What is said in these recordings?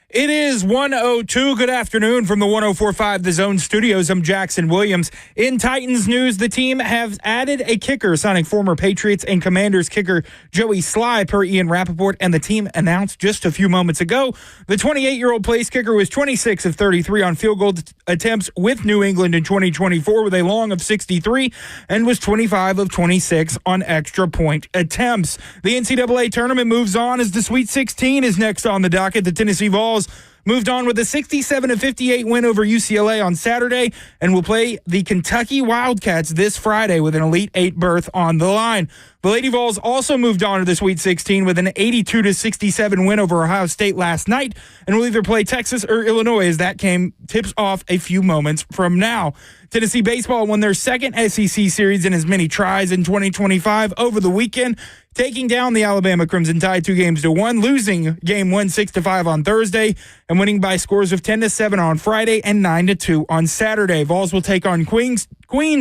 It is 1:02. Good afternoon from the 104.5 The Zone studios. I'm Jackson Williams. In Titans news, the team has added a kicker, signing former Patriots and Commanders kicker Joey Sly, per Ian Rappaport, and the team announced just a few moments ago. The 28-year-old place kicker was 26 of 33 on field goal attempts with New England in 2024 with a long of 63, and was 25 of 26 on extra point attempts. The NCAA tournament moves on as the Sweet 16 is next on the docket. The Tennessee Vols moved on with a 67-58 win over UCLA on Saturday and will play the Kentucky Wildcats this Friday with an Elite Eight berth on the line. The Lady Vols also moved on to the Sweet 16 with an 82-67 win over Ohio State last night and will either play Texas or Illinois as that game tips off a few moments from now. Tennessee baseball won their second SEC series in as many tries in 2025 over the weekend, taking down the Alabama Crimson Tide 2-1, losing game 1 6-5 on Thursday, and winning by scores of 10-7 on Friday and 9-2 on Saturday. Vols will take on Queens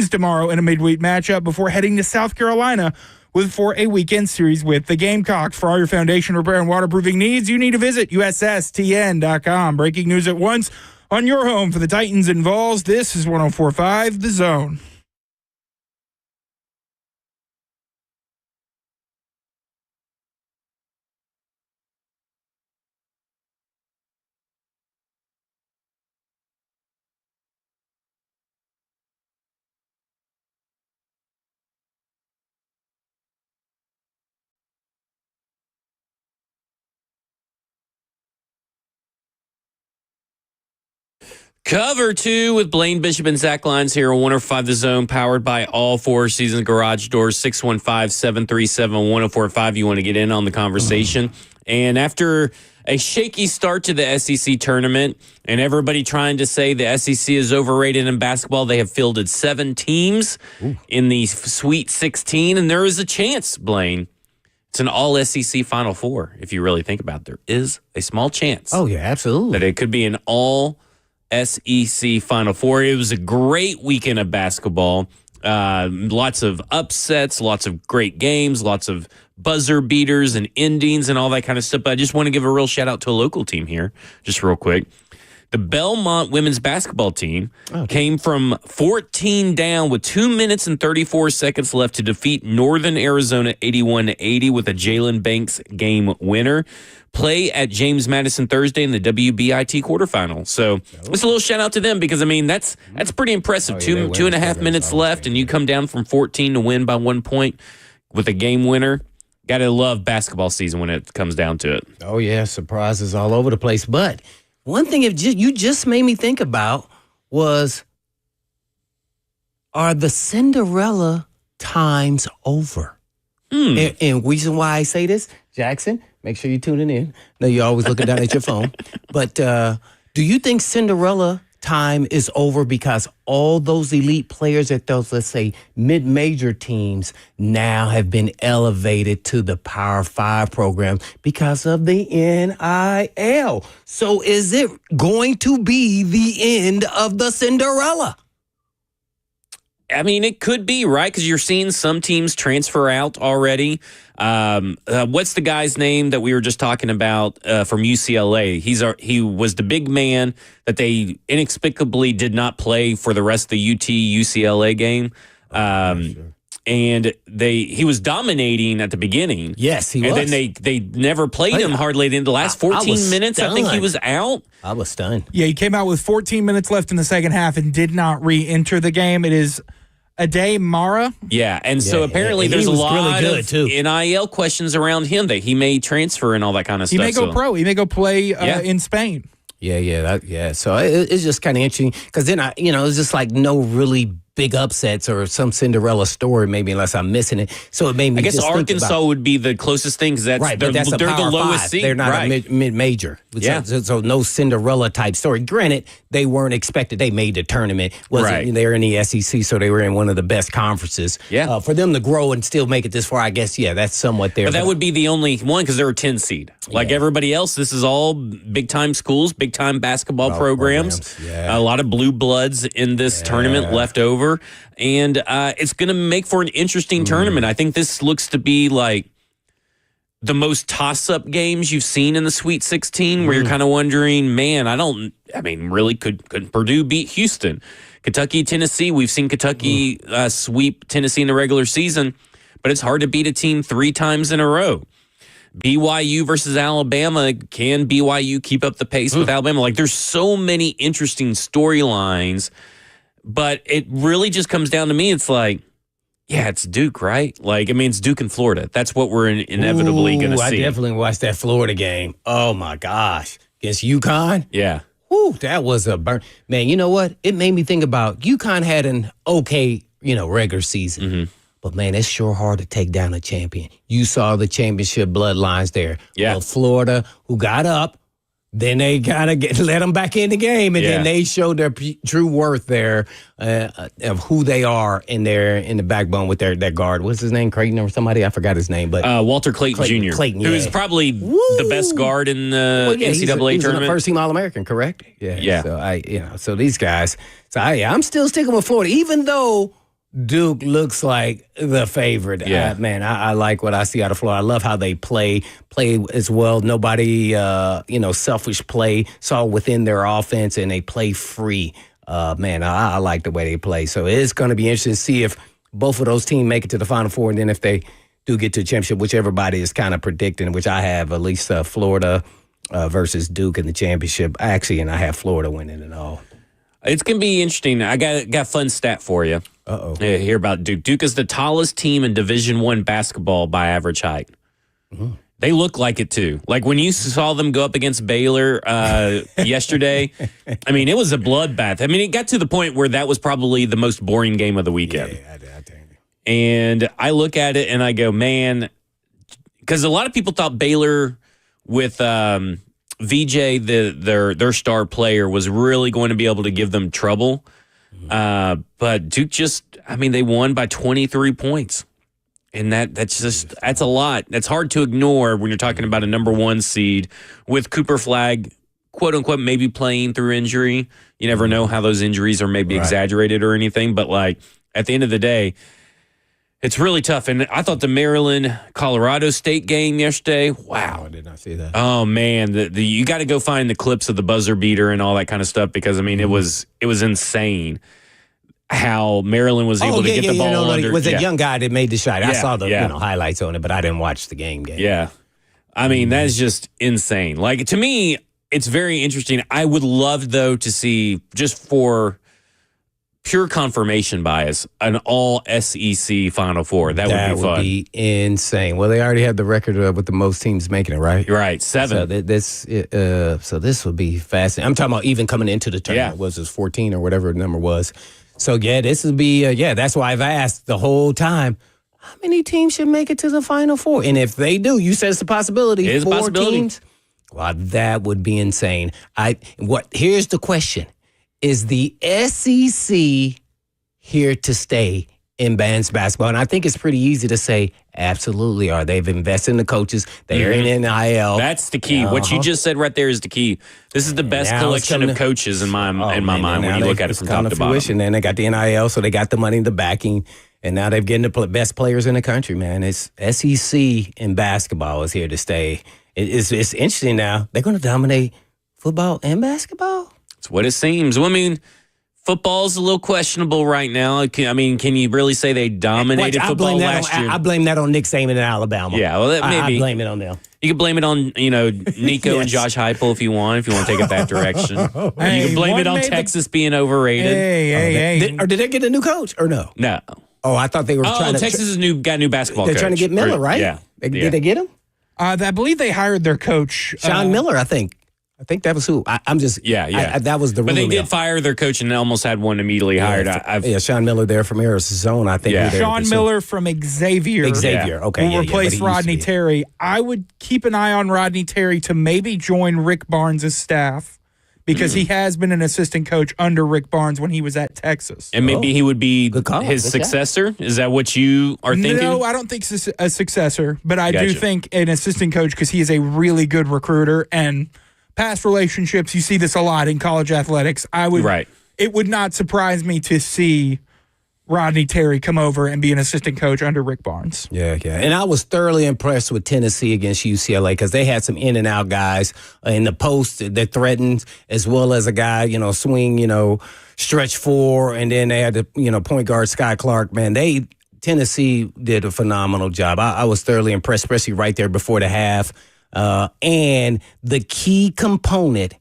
tomorrow in a midweek matchup before heading to South Carolina for a weekend series with the Gamecocks. For all your foundation repair and waterproofing needs, you need to visit USSTN.com. Breaking news at once on your home for the Titans and Vols. This is 104.5 The Zone. Cover 2 with Blaine Bishop and Zach Lyons here on 105 The Zone, powered by all Four Seasons Garage Doors, 615-737-1045. You want to get in on the conversation. And after a shaky start to the SEC tournament and everybody trying to say the SEC is overrated in basketball, they have fielded 7 teams in the Sweet 16, and there is a chance, Blaine. It's an all-SEC Final Four, if you really think about it. There is a small chance. Oh, yeah, absolutely. That it could be an all-SEC Final Four. It was a great weekend of basketball. Lots of upsets, lots of great games, lots of buzzer beaters and endings and all that kind of stuff. But I just want to give a real shout-out to a local team here, just real quick. The Belmont women's basketball team came from 14 down with 2 minutes and 34 seconds left to defeat Northern Arizona 81-80 with a Jalen Banks game winner. Play at James Madison Thursday in the WBIT quarterfinal. So just a little shout out to them because, I mean, that's pretty impressive. Two and a half minutes left, and you come down from 14 to win by 1 point with a game winner. Got to love basketball season when it comes down to it. Oh, yeah, surprises all over the place. But one thing you just made me think about was, are the Cinderella times over? And reason why I say this, Jackson, make sure you're tuning in. I know you're always looking down at your phone. But do you think Cinderella time is over because all those elite players at those, let's say, mid-major teams now have been elevated to the Power 5 program because of the NIL? So is it going to be the end of the Cinderella? I mean, it could be, right? Because you're seeing some teams transfer out already. What's the guy's name that we were just talking about from UCLA? He was the big man that they inexplicably did not play for the rest of the UT-UCLA game. Sure. And he was dominating at the beginning. Yes, he was. And then they never played him hardly in the last 14 minutes. Stunned. I think he was out. I was stunned. Yeah, he came out with 14 minutes left in the second half and did not re-enter the game. It is Ade Mara. Yeah, and so apparently there's a lot really good of too. NIL questions around him that he may transfer and all that kind of stuff. He may go pro. He may go play in Spain. Yeah. So it's just kind of interesting because then it's just like no really big upsets or some Cinderella story, maybe, unless I'm missing it. So it made me. I guess just Arkansas would be the closest thing because right, they're that's the Power lowest 5. seed. They're not right. a mid-major. Yeah. So no Cinderella type story. Granted, they weren't expected. They made the tournament. They were in the SEC, so they were in one of the best conferences. Yeah. For them to grow and still make it this far, I guess, that's somewhat there. But that would be the only one because they're a 10 seed. Like everybody else, this is all big-time schools, big-time basketball programs. Yeah. A lot of blue bloods in this tournament left over. And it's going to make for an interesting tournament. I think this looks to be like the most toss-up games you've seen in the Sweet 16 where you're kind of wondering, man, really, could Purdue beat Houston? Kentucky, Tennessee, we've seen Kentucky sweep Tennessee in the regular season, but it's hard to beat a team 3 times in a row. BYU versus Alabama, can BYU keep up the pace with Alabama? Like, there's so many interesting storylines, but it really just comes down to me. It's like, yeah, it's Duke, right? Like, I mean, it's Duke and Florida. That's what we're inevitably going to see. I definitely watched that Florida game. Oh, my gosh. Against UConn? Yeah. Woo, that was a burn. Man, you know what? It made me think about UConn had an okay, regular season. Mm-hmm. But, man, it's sure hard to take down a champion. You saw the championship bloodlines there. Yeah. Well, Florida, who got up, then they kind of let them back in the game, and then they showed their true worth there of who they are in the backbone with their guard. What's his name? Creighton or somebody? I forgot his name. But Walter Clayton Jr., who is probably the best guard in the NCAA he's tournament. He's a first-team All-American, correct? Yeah. So so these guys. So I'm still sticking with Florida, even though Duke looks like the favorite. Yeah. I like what I see out of Florida. I love how they play as well. Nobody, selfish play. It's all within their offense, and they play free. I like the way they play. So it's going to be interesting to see if both of those teams make it to the Final Four, and then if they do get to the championship, which everybody is kind of predicting, which I have at least Florida versus Duke in the championship. Actually, and I have Florida winning it all. It's going to be interesting. I got a fun stat for you. Uh-oh. Hear about Duke. Duke is the tallest team in Division I basketball by average height. Mm-hmm. They look like it, too. Like, when you saw them go up against Baylor yesterday, I mean, it was a bloodbath. I mean, it got to the point where that was probably the most boring game of the weekend. Yeah, I tell you. And I look at it and I go, man, because a lot of people thought Baylor with VJ, their star player, was really going to be able to give them trouble. But Duke they won by 23 points. And that's a lot. That's hard to ignore when you're talking about a number 1 seed with Cooper Flagg, quote unquote, maybe playing through injury. You never know how those injuries are maybe exaggerated or anything. But like, at the end of the day, it's really tough. And I thought the Maryland-Colorado State game yesterday, wow. I did not see that. Oh, man. You got to go find the clips of the buzzer beater and all that kind of stuff because, I mean, it was insane how Maryland was able to get the ball under. It was a young guy that made the shot. I saw the yeah. highlights on it, but I didn't watch the game. Yeah. I mean, that is just insane. Like, to me, it's very interesting. I would love, though, to see, just for pure confirmation bias, an all SEC Final Four. That would be fun. That would be insane. Well, they already have the record with the most teams making it, right? Right, 7. So this would be fascinating. I'm talking about even coming into the tournament. Was it 14 or whatever the number was? So, this would be, that's why I've asked the whole time, how many teams should make it to the Final Four? And if they do, you said it's a possibility. It is 4 a possibility. Teams? Well, that would be insane. Here's the question. Is the SEC here to stay in men's basketball? And I think it's pretty easy to say, absolutely are. They've invested in the coaches. They're in NIL. That's the key. What you just said right there is the key. This is the best collection of coaches in my mind when you look at it from top to bottom. And they got the NIL, so they got the money, the backing, and now they're getting the best players in the country, man. It's SEC in basketball is here to stay. It's interesting now. They're going to dominate football and basketball? It's what it seems. Well, I mean, football's a little questionable right now. Can you really say they dominated football last year? I blame that on Nick Saban in Alabama. Yeah, well, maybe. I blame it on them. You can blame it on, Nico and Josh Heupel if you want to take it that direction. You can blame it on Texas being overrated. Hey. Did they get a new coach or no? No. Oh, I thought they were trying to. Texas has got a new basketball coach. They're trying to get Miller, right? Yeah. Did they get him? I believe they hired their coach. Sean Miller, I think. I think that was who. I'm just. Yeah. That was the rumor. But they did fire their coach and almost had one immediately hired. Sean Miller there from Arizona, I think. Yeah. Sean Miller from Xavier. Okay. Will replace Rodney Terry. I would keep an eye on Rodney Terry to maybe join Rick Barnes' staff because he has been an assistant coach under Rick Barnes when he was at Texas. And maybe he would be his successor? Is that what you are thinking? No, I don't think a successor, but I do think an assistant coach because he is a really good recruiter and past relationships. You see this a lot in college athletics. It would not surprise me to see Rodney Terry come over and be an assistant coach under Rick Barnes. Yeah. And I was thoroughly impressed with Tennessee against UCLA because they had some in and out guys in the post that threatened, as well as a guy, swing, stretch four. And then they had the, point guard Sky Clark. Man, Tennessee did a phenomenal job. I was thoroughly impressed, especially right there before the half. And the key component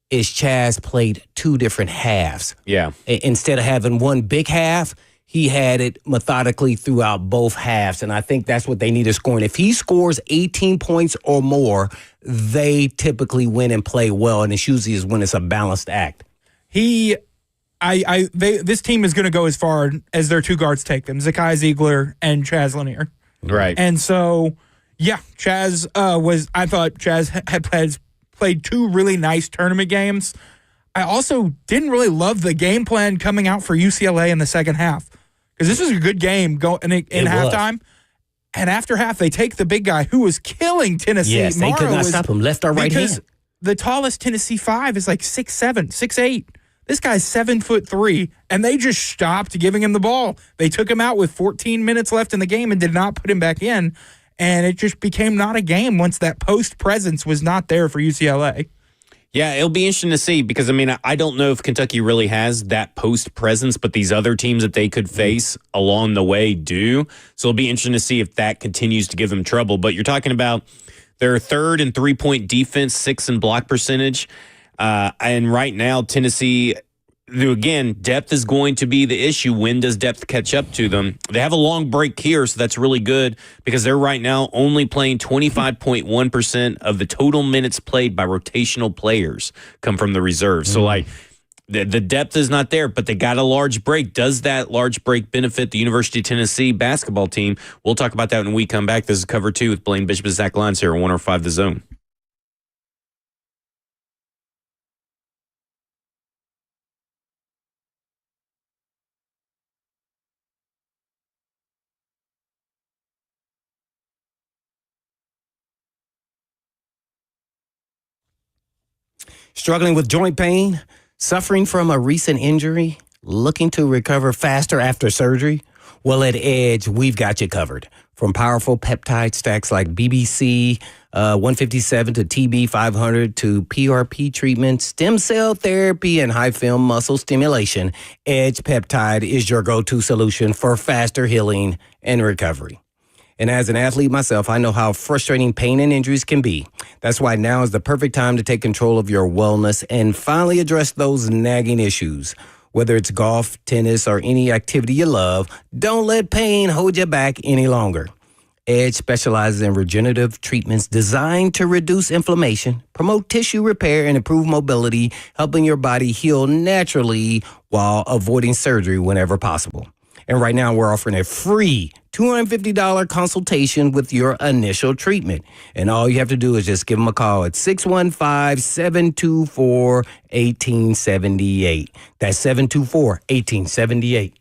is Chaz played two different halves. Yeah. Instead of having one big half, he had it methodically throughout both halves. And I think that's what they need to score. And if he scores 18 points or more, they typically win and play well. And it's usually is when it's a balanced act. This team is going to go as far as their two guards take them, Zakai Ziegler and Chaz Lanier. Right. And so, yeah, I thought Chaz had played two really nice tournament games. I also didn't really love the game plan coming out for UCLA in the second half because this was a good game in halftime. And after half, they take the big guy who was killing Tennessee. Yes, they could not stop him, left or right hand. Because the tallest Tennessee 5 is like 6'7", 6'8". This guy's 7'3", and they just stopped giving him the ball. They took him out with 14 minutes left in the game and did not put him back in. And it just became not a game once that post presence was not there for UCLA. Yeah, it'll be interesting to see because, I don't know if Kentucky really has that post presence, but these other teams that they could face along the way do. So it'll be interesting to see if that continues to give them trouble. But you're talking about their third and 3-point defense, sixth in block percentage. And right now, Tennessee, again, depth is going to be the issue. When does depth catch up to them? They have a long break here, so that's really good because they're right now only playing 25.1% of the total minutes played by rotational players come from the reserves. So, the depth is not there, but they got a large break. Does that large break benefit the University of Tennessee basketball team? We'll talk about that when we come back. This is Cover 2 with Blaine Bishop and Zach Lyons here on 105 The Zone. Struggling with joint pain, suffering from a recent injury, looking to recover faster after surgery? Well, at Edge, we've got you covered. From powerful peptide stacks like BBC 157 to TB 500 to PRP treatment, stem cell therapy, and high film muscle stimulation, Edge Peptide is your go-to solution for faster healing and recovery. And as an athlete myself, I know how frustrating pain and injuries can be. That's why now is the perfect time to take control of your wellness and finally address those nagging issues. Whether it's golf, tennis, or any activity you love, don't let pain hold you back any longer. Edge specializes in regenerative treatments designed to reduce inflammation, promote tissue repair, and improve mobility, helping your body heal naturally while avoiding surgery whenever possible. And right now, we're offering a free $250 consultation with your initial treatment. And all you have to do is just give them a call at 615-724-1878. That's 724-1878.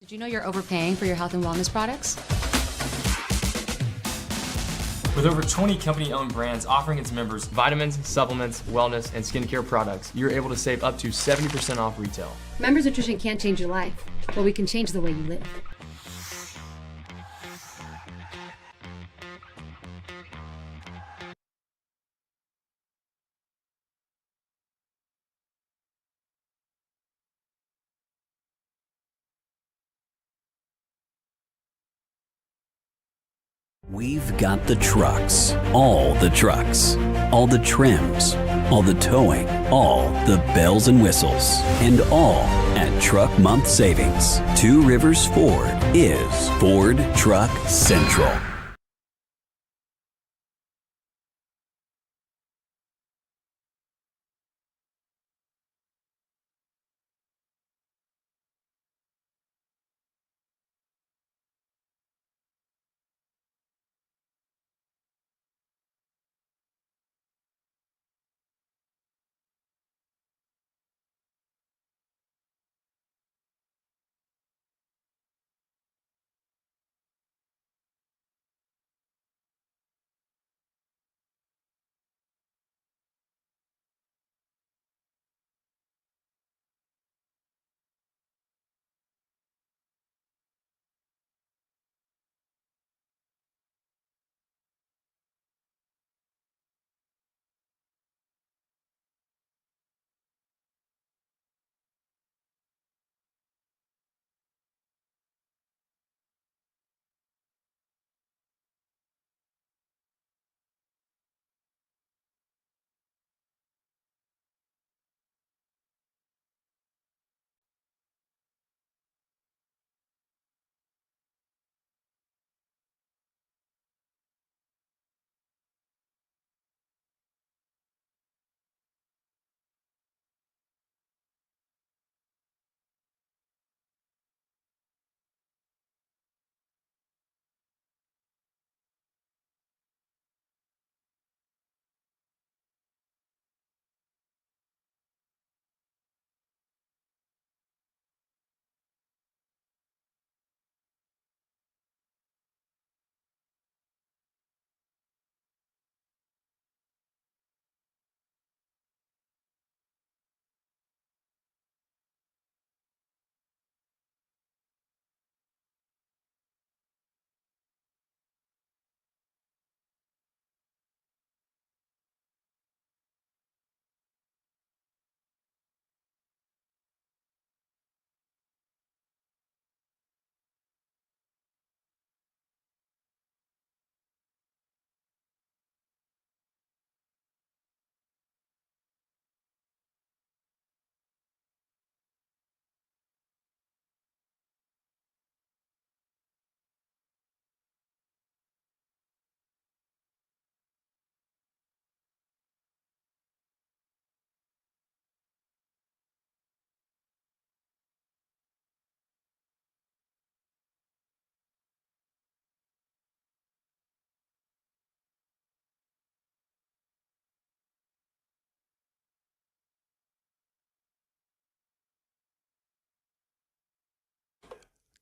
Did you know you're overpaying for your health and wellness products? With over 20 company-owned brands offering its members vitamins, supplements, wellness, and skincare products, you're able to save up to 70% off retail. Members Nutrition can't change your life, but we can change the way you live. We've got the trucks, all the trims, all the towing, all the bells and whistles, and all at Truck Month Savings. Two Rivers Ford is Ford Truck Central.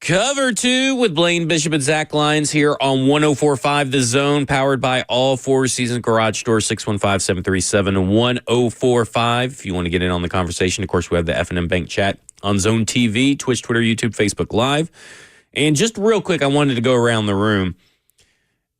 Cover 2 with Blaine Bishop and Zach Lyons here on 104.5 The Zone, powered by all Four Seasons Garage Door, 615-737-1045. If you want to get in on the conversation, of course, we have the F&M Bank chat on Zone TV, Twitch, Twitter, YouTube, Facebook Live. And just real quick, I wanted to go around the room.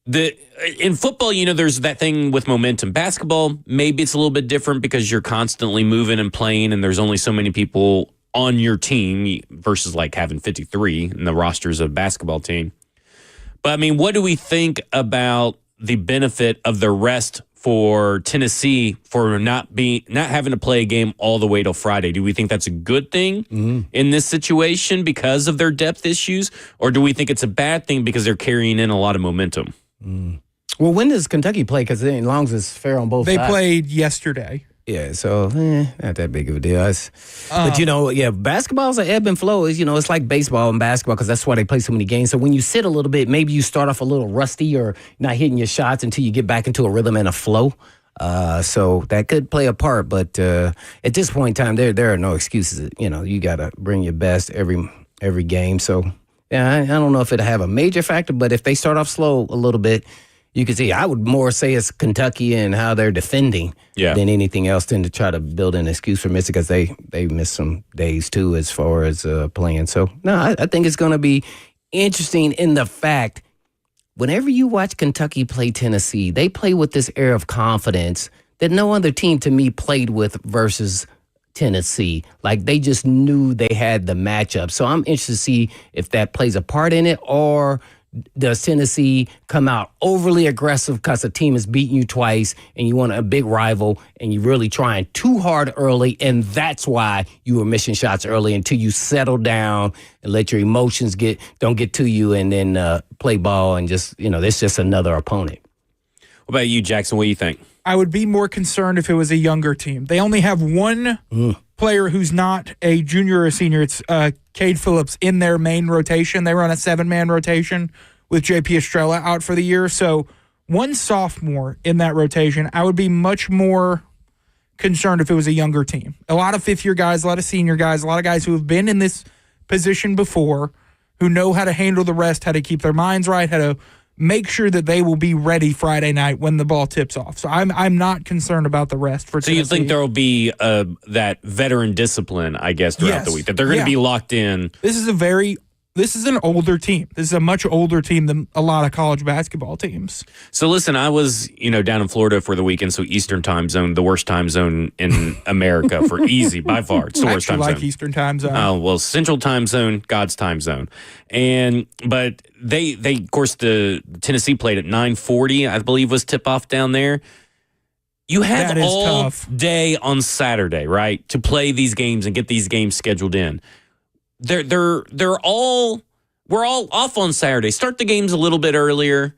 In football, there's that thing with momentum. Basketball, maybe it's a little bit different because you're constantly moving and playing, and there's only so many people on your team versus like having 53 in the rosters of a basketball team. But what do we think about the benefit of the rest for Tennessee for not having to play a game all the way till Friday? Do we think that's a good thing in this situation because of their depth issues, or do we think it's a bad thing because they're carrying in a lot of momentum? Well, when does Kentucky play? Because as long as it's fair on both sides. They played yesterday. Yeah, so not that big of a deal. But basketball's an ebb and flow. It's like baseball and basketball because that's why they play so many games. So when you sit a little bit, maybe you start off a little rusty or not hitting your shots until you get back into a rhythm and a flow. So that could play a part. But at this point in time, there are no excuses. You got to bring your best every game. So yeah, I don't know if it'll have a major factor, but if they start off slow a little bit, you can see. I would more say it's Kentucky and how they're defending than anything else than to try to build an excuse for missing, because they missed some days too as far as playing. So, no, I think it's going to be interesting in the fact whenever you watch Kentucky play Tennessee, they play with this air of confidence that no other team to me played with versus Tennessee. Like, they just knew they had the matchup. So I'm interested to see if that plays a part in it, or does Tennessee come out overly aggressive because the team has beaten you twice and you want a big rival and you're really trying too hard early, and that's why you were missing shots early until you settle down and let your emotions don't get to you, and then play ball and just, it's just another opponent. What about you, Jackson? What do you think? I would be more concerned if it was a younger team. They only have one player who's not a junior or a senior. It's Cade Phillips in their main rotation. They run a 7-man rotation with JP Estrella out for the year. So one sophomore in that rotation, I would be much more concerned if it was a younger team. A lot of fifth-year guys, a lot of senior guys, a lot of guys who have been in this position before, who know how to handle the rest, how to keep their minds right, how to make sure that they will be ready Friday night when the ball tips off. So I'm not concerned about the rest for Tennessee. So you think there will be that veteran discipline, I guess, throughout the week, that they're going to be locked in? This is an older team. This is a much older team than a lot of college basketball teams. So listen, I was, down in Florida for the weekend, so Eastern time zone, the worst time zone in America for easy, by far. It's the worst time zone. Eastern time zone. Oh, well, Central time zone, God's time zone. But they of course, the Tennessee played at 9:40, I believe, was tip-off down there. You have all day on Saturday, right, to play these games and get these games scheduled in. We're all off on Saturday. Start the games a little bit earlier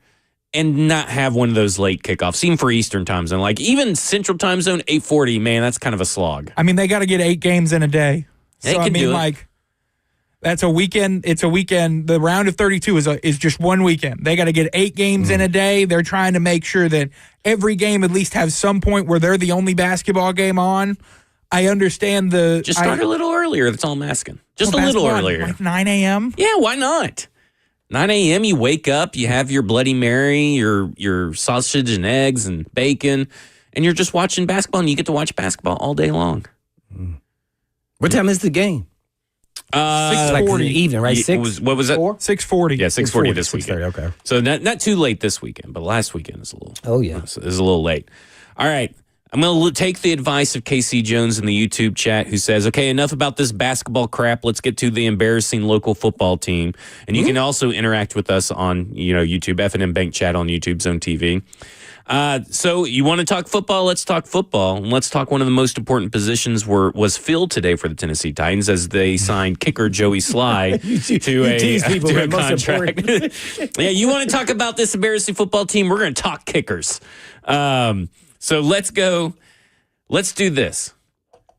and not have one of those late kickoffs. Even for Eastern time zone, like even Central time zone, 8:40, man, that's kind of a slog. I mean, they got to get 8 games in a day. They can do it. That's a weekend. It's a weekend. The round of 32 is just one weekend. They got to get 8 games in a day. They're trying to make sure that every game at least has some point where they're the only basketball game on. I understand Just start a little earlier. That's all I'm asking. Just a little earlier. Like 9 a.m.? Yeah, why not? 9 a.m., you wake up, you have your Bloody Mary, your sausage and eggs and bacon, and you're just watching basketball, and you get to watch basketball all day long. What time is the game? 6:40 like in the evening, right? 6? What was it? 6:40. Yeah, 6:40 this weekend. Okay. So not too late this weekend, but last weekend is a little. Oh yeah, is a little late. All right. I'm going to take the advice of KC Jones in the YouTube chat, who says, okay, enough about this basketball crap. Let's get to the embarrassing local football team. And you can also interact with us on, YouTube, F&M Bank Chat on YouTube, Zone TV. So you want to talk football? Let's talk football. And let's talk one of the most important positions was filled today for the Tennessee Titans as they signed kicker Joey Sly to a contract. Yeah, you want to talk about this embarrassing football team? We're going to talk kickers. So let's go. Let's do this.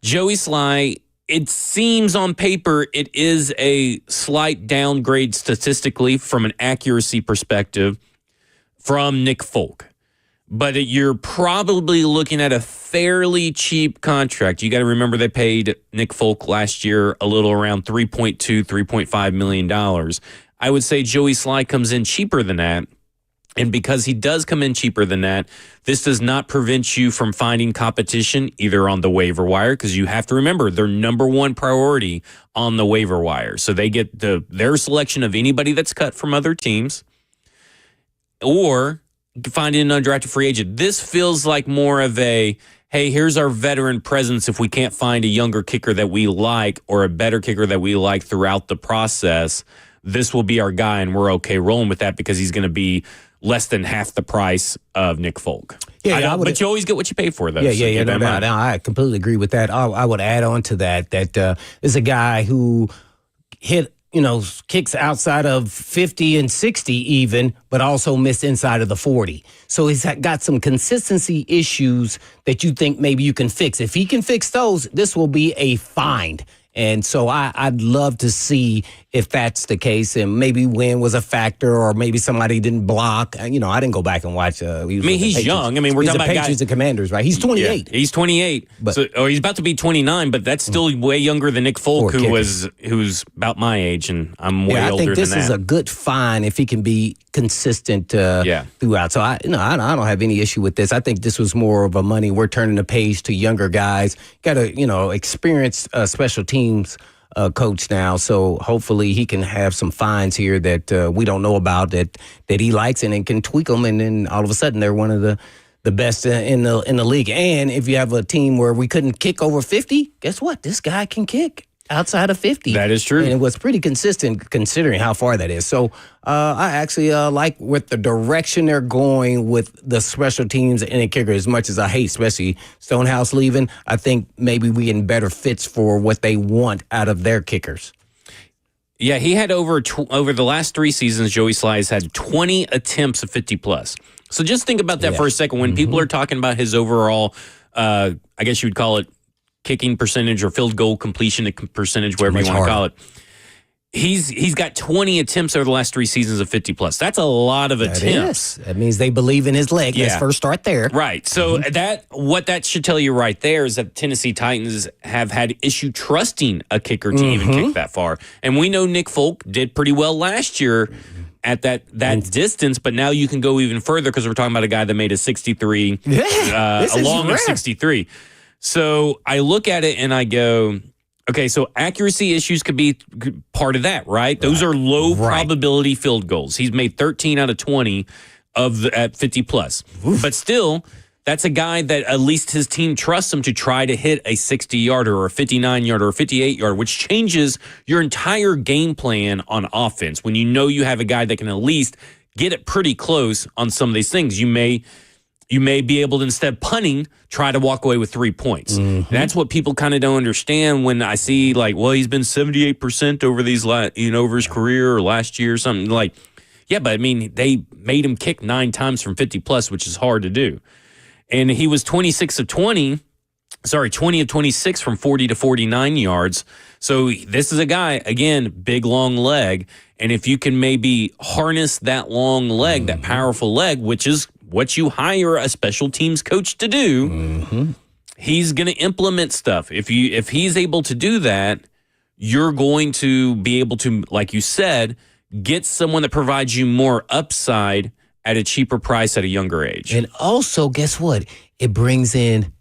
Joey Sly, it seems on paper it is a slight downgrade statistically from an accuracy perspective from Nick Folk. But you're probably looking at a fairly cheap contract. You got to remember they paid Nick Folk last year a little around $3.2, $3.5 million. I would say Joey Sly comes in cheaper than that. And because he does come in cheaper than that, this does not prevent you from finding competition either on the waiver wire, because you have to remember their number one priority on the waiver wire. So they get their selection of anybody that's cut from other teams or finding an undrafted free agent. This feels like more of a, hey, here's our veteran presence if we can't find a younger kicker that we like or a better kicker that we like throughout the process. This will be our guy, and we're okay rolling with that because he's going to be less than half the price of Nick Folk. Yeah, but you always get what you pay for, though. Yeah, no doubt. I completely agree with that. I would add on to that is a guy who hit, kicks outside of 50 and 60 even, but also missed inside of the 40. So he's got some consistency issues that you think maybe you can fix. If he can fix those, this will be a find. And so I'd love to see if that's the case, and maybe wind was a factor, or maybe somebody didn't block. I didn't go back and watch. He's young. I mean, we're he's talking the about Patriots and Commanders, right? He's 28. Yeah, he's 28. He's about to be 29, but that's still way younger than Nick Folk, who's about my age, and I'm way older than that. I think this is a good find if he can be consistent throughout. So I don't have any issue with this. I think this was more of a money. We're turning the page to younger guys. Got a experienced special teams coach now, so hopefully he can have some finds here that we don't know about that he likes, and then can tweak them, and then all of a sudden they're one of the best in the league. And if you have a team where we couldn't kick over 50, guess what? This guy can kick outside of 50. That is true. And it was pretty consistent considering how far that is. So I actually like with the direction they're going with the special teams and the kicker, as much as I hate, especially Stonehouse leaving. I think maybe we getting better fits for what they want out of their kickers. Yeah, he had over the last 3 seasons, Joey Sly's had 20 attempts of 50+. So just think about that for a second. When people are talking about his overall, I guess you would call it kicking percentage or field goal completion percentage, whatever you want to call it. He's got 20 attempts over the last 3 seasons of 50+. That's a lot of attempts. That means they believe in his leg. Let's first start there. Right. So what that should tell you right there is that the Tennessee Titans have had issue trusting a kicker to even kick that far. And we know Nick Folk did pretty well last year at that distance, but now you can go even further because we're talking about a guy that made a 63, along with 63. So I look at it and I go, okay, so accuracy issues could be part of that, right? Those are low probability field goals. He's made 13 out of 20 at 50+. But still, that's a guy that at least his team trusts him to try to hit a 60-yarder or a 59-yarder or a 58-yarder, which changes your entire game plan on offense. When you know you have a guy that can at least get it pretty close on some of these things, you may be able to, instead of punting, try to walk away with 3 points. That's what people kind of don't understand when I see, like, well, he's been 78% over these, over his career or last year or something. Like, yeah, but I mean, they made him kick 9 times from 50+, which is hard to do. And he was 20 of 26 from 40 to 49 yards. So this is a guy, again, big, long leg. And if you can maybe harness that long leg, that powerful leg, which is what you hire a special teams coach to do, he's going to implement stuff. If he's able to do that, you're going to be able to, like you said, get someone that provides you more upside at a cheaper price at a younger age. And also, guess what? It brings in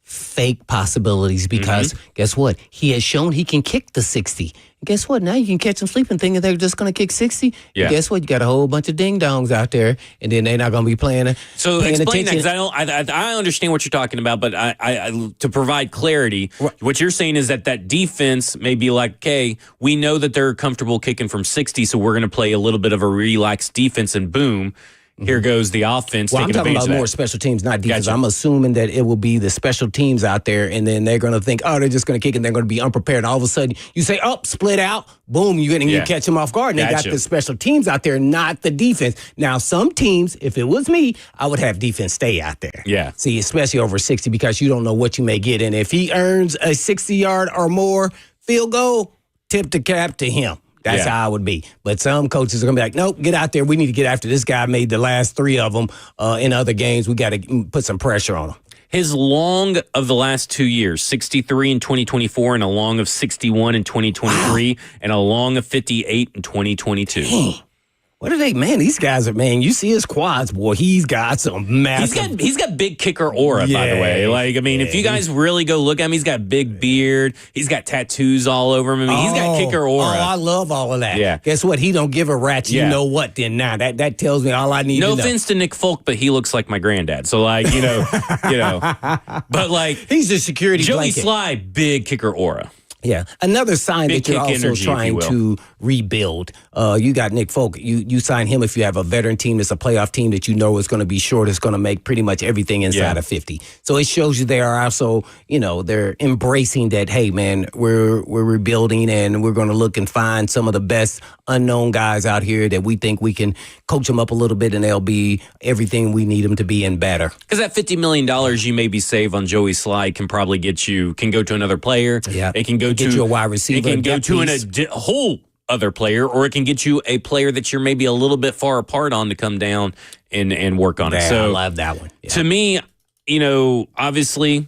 fake possibilities because guess what? He has shown he can kick the 60. And guess what? Now you can catch them sleeping thinking they're just going to kick 60. Yeah. And guess what? You got a whole bunch of ding-dongs out there, and then they're not going to be playing So explain attention. that, because I understand what you're talking about, but I to provide clarity, what you're saying is that defense may be like, okay, we know that they're comfortable kicking from 60, so we're going to play a little bit of a relaxed defense, and boom, here goes the offense. Well, I'm talking about more special teams, not defense. Gotcha. I'm assuming that it will be the special teams out there, and then they're going to think, oh, they're just going to kick, and they're going to be unprepared. And all of a sudden, you say, oh, split out, boom, you catch them off guard. And they got the special teams out there, not the defense. Now, some teams, if it was me, I would have defense stay out there. Yeah. See, especially over 60, because you don't know what you may get. And if he earns a 60-yard or more field goal, tip the cap to him. That's how I would be. But some coaches are going to be like, nope, get out there. We need to get after this guy. Made the last 3 of them in other games. We got to put some pressure on him. His long of the last 2 years, 63 in 2024 and a long of 61 in 2023 and a long of 58 in 2022. Dang. What are they, man? These guys are, man, you see his quads, boy, he's got some massive. He's got big kicker aura, by the way. Like, I mean, if you guys really go look at him, he's got big beard. He's got tattoos all over him. I mean, he's got kicker aura. Oh, I love all of that. Yeah. Guess what? He don't give a rat's. You know what then now. That tells me all I need to know. No offense to Nick Folk, but he looks like my granddad. So, like, you know. But, like. He's a security Joey blanket. Sly, big kicker aura. Yeah. Another sign Big that you're kick also energy, trying to rebuild. You got Nick Folk. You sign him if you have a veteran team that's a playoff team that you know is going to be short. It's going to make pretty much everything inside of 50. So it shows you they are also, they're embracing that, hey, man, we're rebuilding and we're going to look and find some of the best unknown guys out here that we think we can coach them up a little bit and they'll be everything we need them to be and better. Because that $50 million you maybe save on Joey Sly can probably can go to another player. Yeah. It can go get you a wide receiver. It can go to a whole other player, or it can get you a player that you're maybe a little bit far apart on to come down and work on it. Yeah, So I love that one. Yeah. to me, obviously,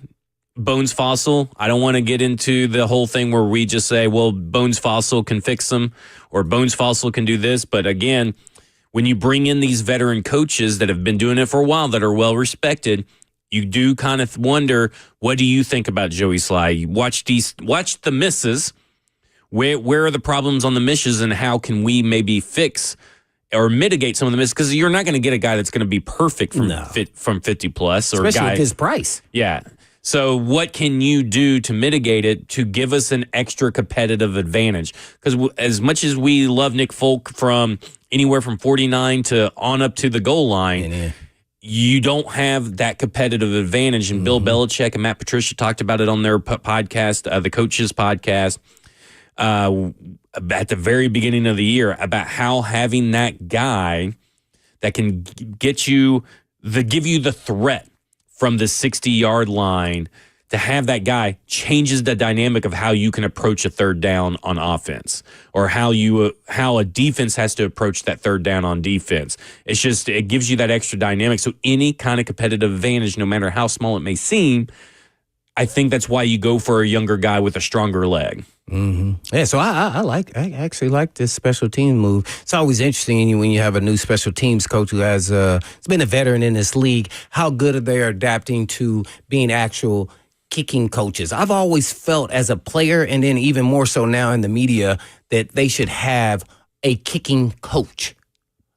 Bones Fossil, I don't want to get into the whole thing where we just say, well, Bones Fossil can fix them or Bones Fossil can do this. But again, when you bring in these veteran coaches that have been doing it for a while, that are well respected, you do kind of wonder, what do you think about Joey Sly? You watch the misses. Where are the problems on the misses, and how can we maybe fix or mitigate some of the misses? Because you're not going to get a guy that's going to be perfect from 50 plus, or especially guy, with his price. Yeah. So what can you do to mitigate it to give us an extra competitive advantage? Because as much as we love Nick Folk from anywhere from 49 to on up to the goal line, you don't have that competitive advantage. And Bill Belichick and Matt Patricia talked about it on their podcast, the Coaches Podcast, at the very beginning of the year, about how having that guy that can give you the threat from the 60-yard line, to have that guy changes the dynamic of how you can approach a third down on offense, or how a defense has to approach that third down on defense. It gives you that extra dynamic. So any kind of competitive advantage, no matter how small it may seem, I think that's why you go for a younger guy with a stronger leg. Yeah, so I actually like this special team move. It's always interesting when you have a new special teams coach who has been a veteran in this league, how good are they adapting to being actual kicking coaches. I've always felt as a player, and then even more so now in the media, that they should have a kicking coach.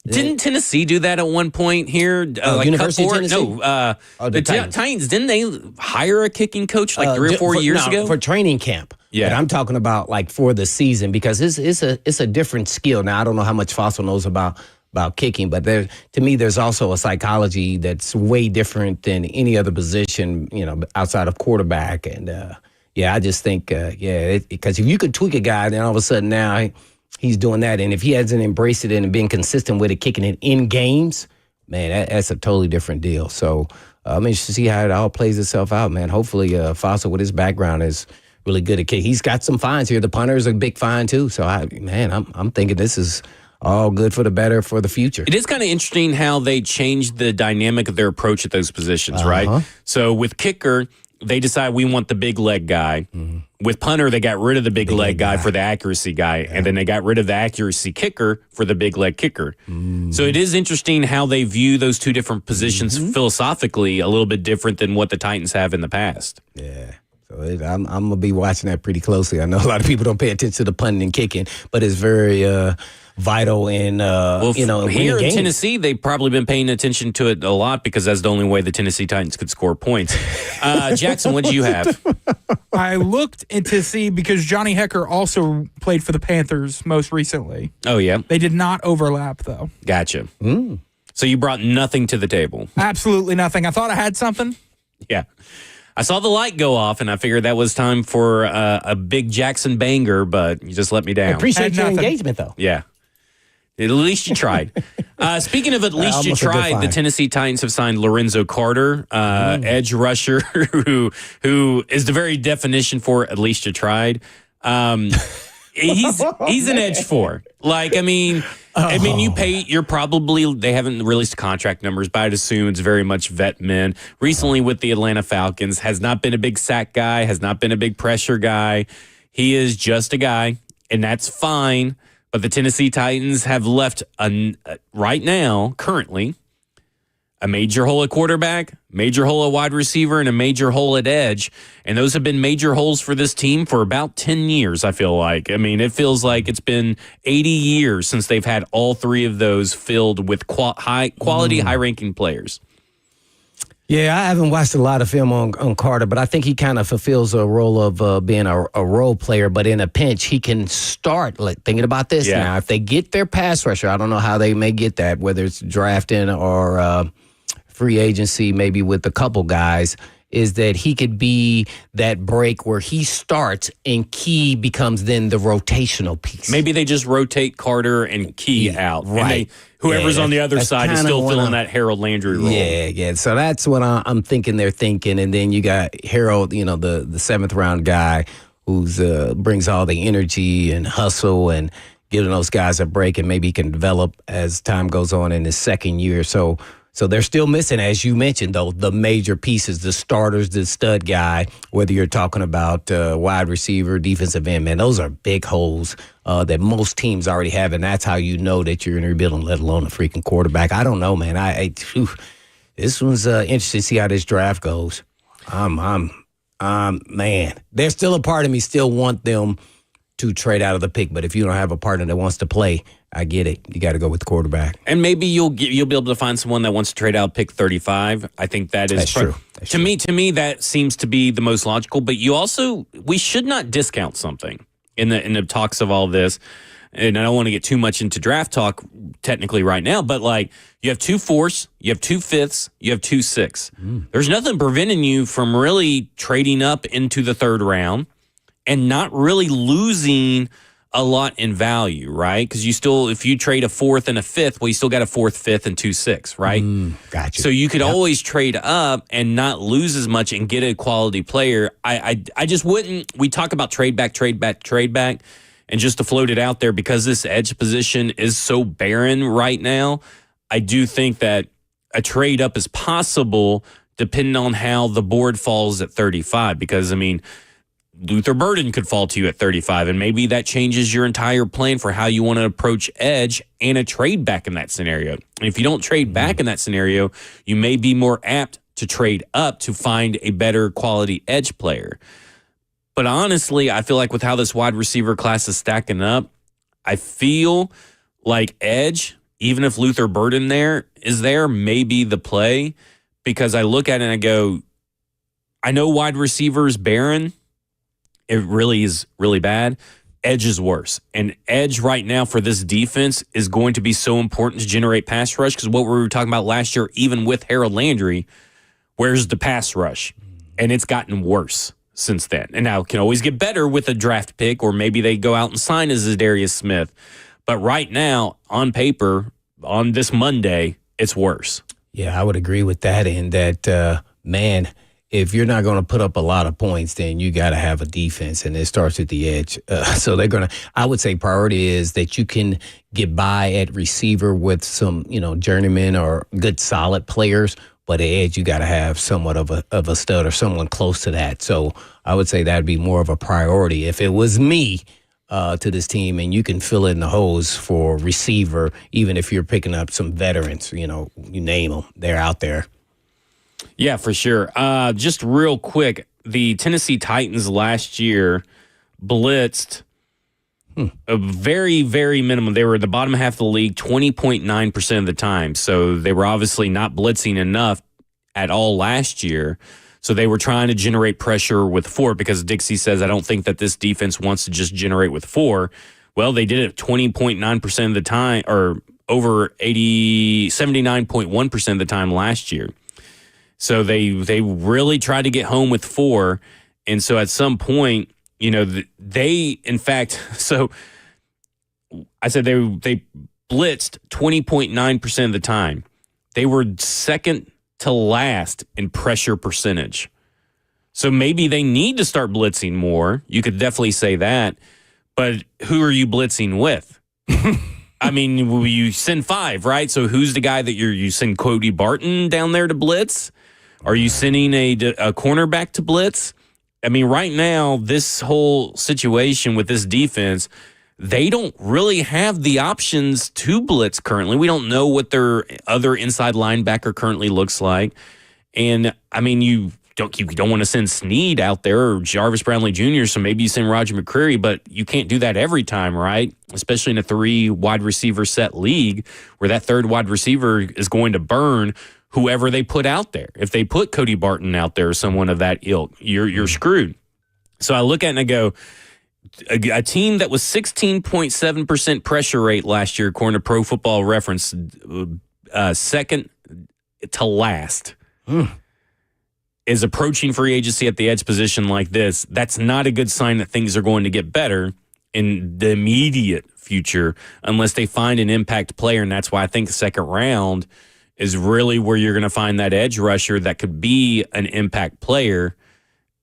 Didn't Tennessee do that at one point here? University of Tennessee? No, the Titans. Didn't they hire a kicking coach 3 or 4 years ago? For training camp. Yeah. But I'm talking about for the season, because it's a different skill. Now, I don't know how much Fossil knows about kicking, but to me, there's also a psychology that's way different than any other position, outside of quarterback. And I just think, because if you could tweak a guy, then all of a sudden now he's doing that. And if he hasn't embraced it and been consistent with it, kicking it in games, man, that's a totally different deal. So I'm interested to see how it all plays itself out, man. Hopefully Fossil, with his background, is really good at kick. He's got some fines here. The punter is a big fine too. So I'm thinking this is all good for the better for the future. It is kind of interesting how they changed the dynamic of their approach at those positions, right? So with kicker, they decide we want the big leg guy. With punter, they got rid of the big leg guy for the accuracy guy, and then they got rid of the accuracy kicker for the big leg kicker. So it is interesting how they view those two different positions philosophically, a little bit different than what the Titans have in the past. Yeah. So I'm going to be watching that pretty closely. I know a lot of people don't pay attention to the punting and kicking, but it's very vital in, here in Tennessee, they've probably been paying attention to it a lot, because that's the only way the Tennessee Titans could score points. Jackson, what do you have? I looked to see, because Johnny Hecker also played for the Panthers most recently. Oh, yeah? They did not overlap, though. Gotcha. So you brought nothing to the table. Absolutely nothing. I thought I had something. Yeah. I saw the light go off, and I figured that was time for a big Jackson banger, but you just let me down. I appreciate your engagement, though. Yeah. At least you tried. Speaking of at least you tried, the Tennessee Titans have signed Lorenzo Carter, edge rusher, who is the very definition for at least you tried. He's an edge four. They haven't released contract numbers, but I'd assume it's very much vet men. Recently with the Atlanta Falcons, has not been a big sack guy, has not been a big pressure guy. He is just a guy, and that's fine. But the Tennessee Titans have left right now, currently, a major hole at quarterback, major hole at wide receiver, and a major hole at edge. And those have been major holes for this team for about 10 years, I feel like. I mean, it feels like it's been 80 years since they've had all three of those filled with high-quality, high-ranking players. Yeah, I haven't watched a lot of film on Carter, but I think he kind of fulfills a role of being a role player. But in a pinch, he can start. Thinking about this now, if they get their pass rusher, I don't know how they may get that, whether it's drafting or free agency, maybe with a couple guys, is that he could be that break where he starts and Key becomes then the rotational piece. Maybe they just rotate Carter and Key out. Right. Whoever's on the other side is still filling that Harold Landry role. Yeah. So that's what I'm thinking they're thinking. And then you got Harold, the seventh round guy who's brings all the energy and hustle and giving those guys a break, and maybe he can develop as time goes on in his second year. So they're still missing, as you mentioned, though, the major pieces, the starters, the stud guy, whether you're talking about wide receiver, defensive end, man, those are big holes that most teams already have, and that's how you know that you're in rebuilding, let alone a freaking quarterback. I don't know, man. This one's interesting to see how this draft goes. Man, there's still a part of me still want them to trade out of the pick, but if you don't have a partner that wants to play, I get it. You got to go with the quarterback. And maybe you'll be able to find someone that wants to trade out pick 35. I think that's true. To me, that seems to be the most logical. But we should not discount something in the talks of all this. And I don't want to get too much into draft talk technically right now, but like you have 2 4s, you have 2 5s, you have 2 6. There's nothing preventing you from really trading up into the 3rd round and not really losing a lot in value, right? Because if you trade a 4th and a 5th, well, you still got a 4th, 5th, and 2 6, right? Gotcha. So you could always trade up and not lose as much and get a quality player. I just wouldn't. We talk about trade back, and just to float it out there, because this edge position is so barren right now, I do think that a trade up is possible depending on how the board falls at 35. Because, I mean, Luther Burden could fall to you at 35, and maybe that changes your entire plan for how you want to approach edge and a trade back in that scenario. And if you don't trade back in that scenario, you may be more apt to trade up to find a better quality edge player. But honestly, I feel like with how this wide receiver class is stacking up, I feel like edge, even if Luther Burden is there, may be the play, because I look at it and I go, I know wide receiver is barren. It really is really bad. Edge is worse. And edge right now for this defense is going to be so important to generate pass rush, because what we were talking about last year, even with Harold Landry, where's the pass rush? And it's gotten worse since then. And now it can always get better with a draft pick, or maybe they go out and sign as Zadarius Smith. But right now, on paper, on this Monday, it's worse. Yeah, I would agree with that. And that, man, if you're not going to put up a lot of points, then you got to have a defense, and it starts at the edge. So they're going to, I would say priority is that you can get by at receiver with some, journeyman or good solid players. But at edge, you got to have somewhat of a stud or someone close to that. So I would say that'd be more of a priority. If it was me to this team, and you can fill in the holes for receiver, even if you're picking up some veterans, you name them, they're out there. Yeah, for sure. Just real quick, the Tennessee Titans last year blitzed a very, very minimum. They were at the bottom half of the league 20.9% of the time. So they were obviously not blitzing enough at all last year. So they were trying to generate pressure with 4, because Dixie says, I don't think that this defense wants to just generate with 4. Well, they did it 20.9% of the time, or over 79.1% of the time last year. So they really tried to get home with 4. And so at some point, they, in fact, so I said they blitzed 20.9% of the time. They were second to last in pressure percentage. So maybe they need to start blitzing more. You could definitely say that. But who are you blitzing with? I mean, you send 5, right? So who's the guy that you send Cody Barton down there to blitz? Are you sending a cornerback to blitz? I mean, right now, this whole situation with this defense, they don't really have the options to blitz currently. We don't know what their other inside linebacker currently looks like. And, I mean, you don't want to send Snead out there or Jarvis Brownlee Jr., so maybe you send Roger McCreary, but you can't do that every time, right? Especially in a 3 wide receiver set league where that 3rd wide receiver is going to burn whoever they put out there. If they put Cody Barton out there or someone of that ilk, you're screwed. So I look at it and I go, a team that was 16.7% pressure rate last year, according to Pro Football Reference, second to last, is approaching free agency at the edge position like this. That's not a good sign that things are going to get better in the immediate future unless they find an impact player. And that's why I think the second round is really where you're going to find that edge rusher that could be an impact player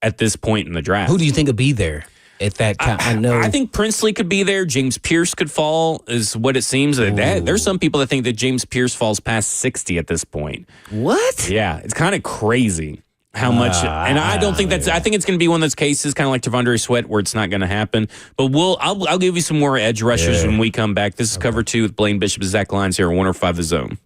at this point in the draft. Who do you think will be there? at that time. I know. I think Princely could be there. James Pierce could fall, is what it seems. There's some people that think that James Pierce falls past 60 at this point. What? Yeah, it's kind of crazy how much. And I don't think I think it's going to be one of those cases, kind of like Tavondre Sweat, where it's not going to happen. But I'll give you some more edge rushers when we come back. This is Cover 2 with Blaine Bishop and Zach Lyons here at 105 The Zone.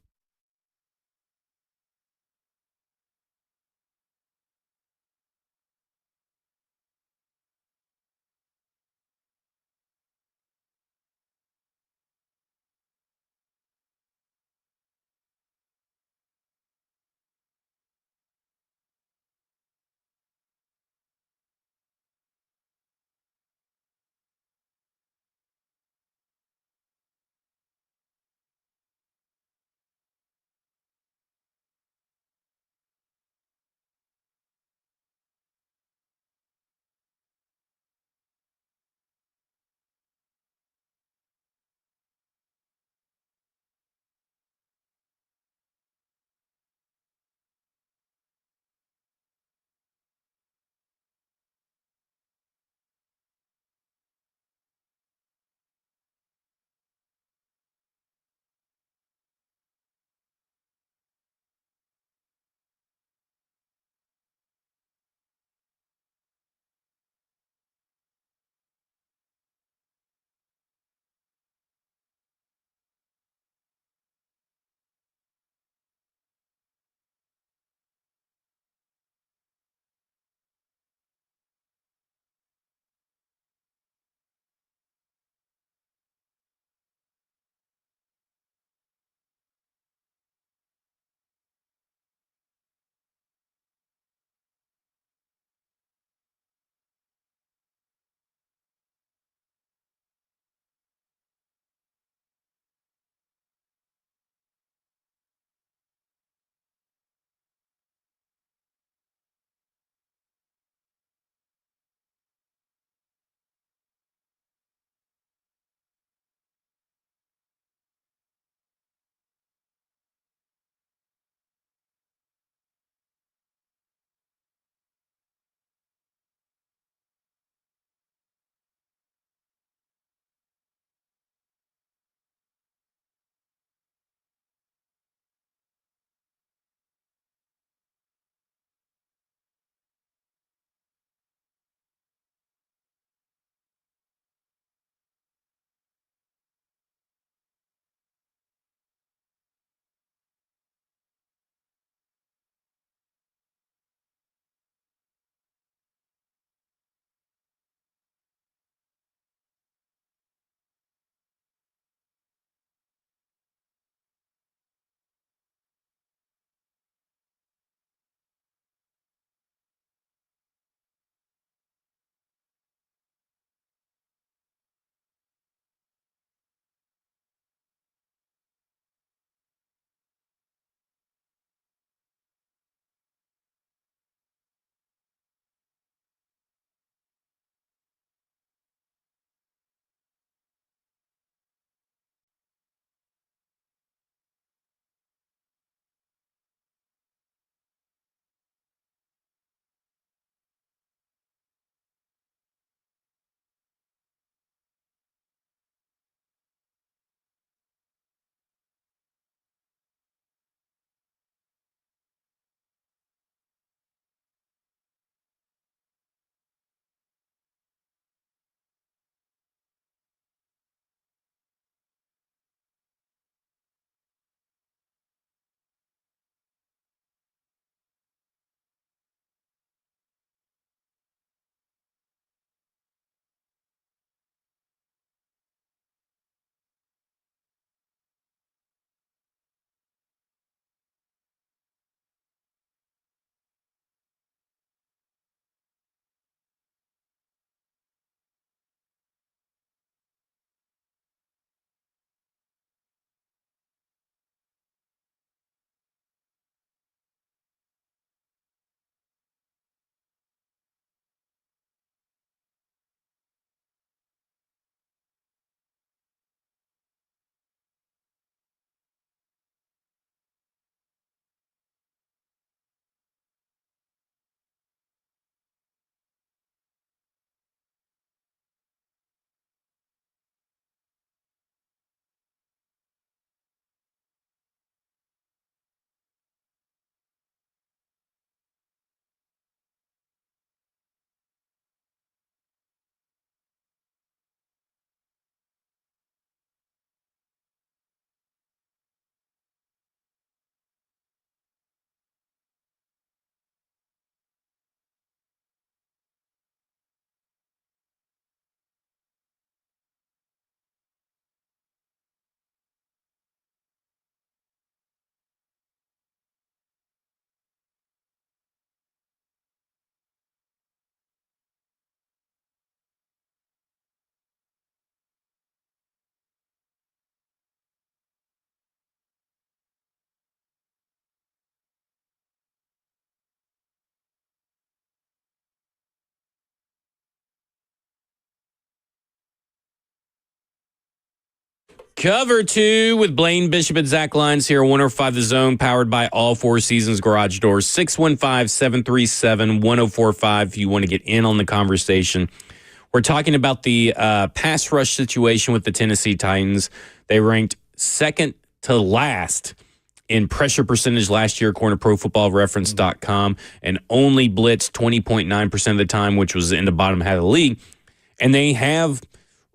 Cover 2 with Blaine Bishop and Zach Lyons here, 105 The Zone, powered by All Four Seasons Garage Doors, 615-737-1045 if you want to get in on the conversation. We're talking about the pass rush situation with the Tennessee Titans. They ranked second to last in pressure percentage last year, according to ProFootballReference.com, and only blitzed 20.9% of the time, which was in the bottom half of the league. And they have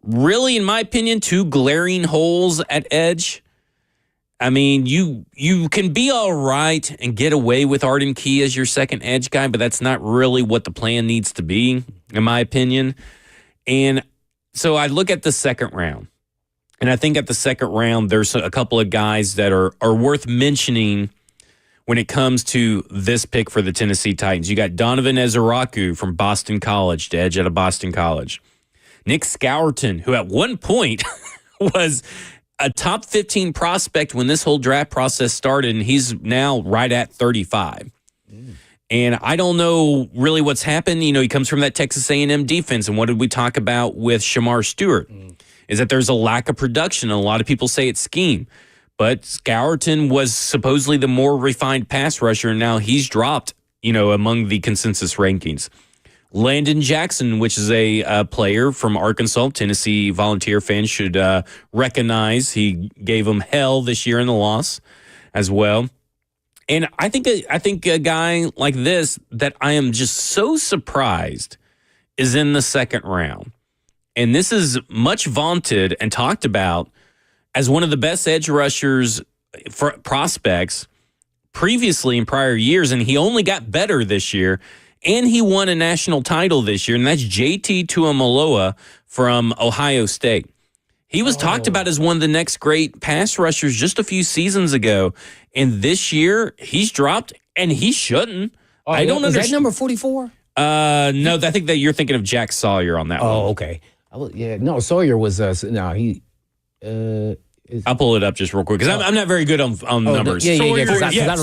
really, in my opinion, two glaring holes at edge. I mean, you can be all right and get away with Arden Key as your second edge guy, but that's not really what the plan needs to be, in my opinion. And so I look at the second round, and I think at the second round, there's a couple of guys that are worth mentioning when it comes to this pick for the Tennessee Titans. You got Donovan Ezeraku from Boston College, the edge out of Boston College. Nick Scourton, who at one point was a top 15 prospect when this whole draft process started, and he's now right at 35. And I don't know really what's happened. You know, he comes from that Texas A&M defense, and what did we talk about with Shamar Stewart? Is that there's a lack of production, and a lot of people say it's scheme. But Scourton was supposedly the more refined pass rusher, and now he's dropped, you know, among the consensus rankings. Landon Jackson, which is a player from Arkansas, Tennessee Volunteer fans should recognize. He gave them hell this year in the loss as well. And I think a guy like this that I am just so surprised is in the second round. And this is much vaunted and talked about as one of the best edge rushers for prospects previously in prior years, and he only got better this year. And he won a national title this year, and that's JT Tuamaloa from Ohio State. He was talked about as one of the next great pass rushers just a few seasons ago. And this year, he's dropped, and he shouldn't. I don't understand. Is that number 44? No, I think that you're thinking of Jack Sawyer on that one. Oh, okay. No, Sawyer was, I'll pull it up just real quick because I'm not very good on numbers. Yeah. Because I don't know.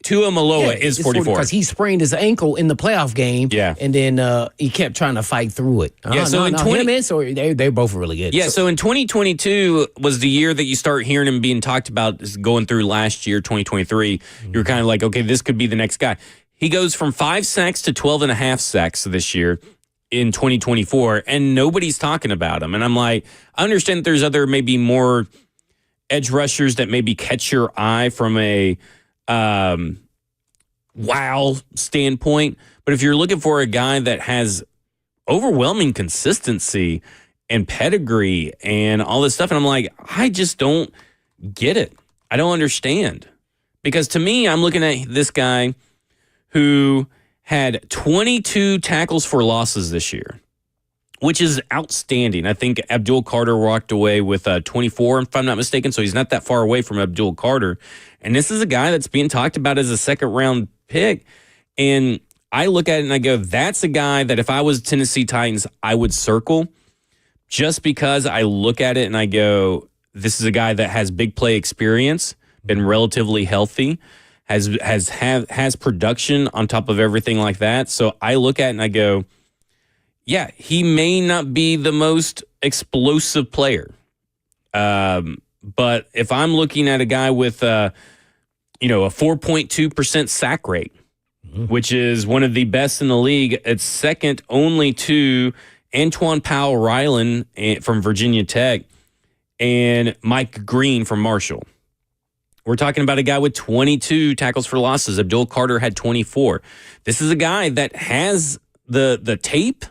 Tuamaloa is 44 because he sprained his ankle in the playoff game. Yeah, and then he kept trying to fight through it. So in 20, they're both really good. Yeah, so in 2022 was the year that you start hearing him being talked about going through last year, 2023. You're kind of like, okay, this could be the next guy. He goes from 5 sacks to 12.5 sacks this year in 2024, and nobody's talking about him. And I'm like, I understand that there's other maybe more edge rushers that maybe catch your eye from a wow standpoint. But if you're looking for a guy that has overwhelming consistency and pedigree and all this stuff, and I'm like, I just don't get it. I don't understand. Because to me, I'm looking at this guy who had 22 tackles for losses this year, which is outstanding. I think Abdul Carter walked away with 24, if I'm not mistaken, so he's not that far away from Abdul Carter. And this is a guy that's being talked about as a second-round pick. And I look at it and I go, that's a guy that if I was Tennessee Titans, I would circle just because I look at it and I go, this is a guy that has big play experience, been relatively healthy, has production on top of everything like that. So I look at it and I go, yeah, he may not be the most explosive player. But if I'm looking at a guy with, a 4.2% sack rate, which is one of the best in the league, it's second only to Antoine Powell-Ryland from Virginia Tech and Mike Green from Marshall. We're talking about a guy with 22 tackles for losses. Abdul Carter had 24. This is a guy that has the tape,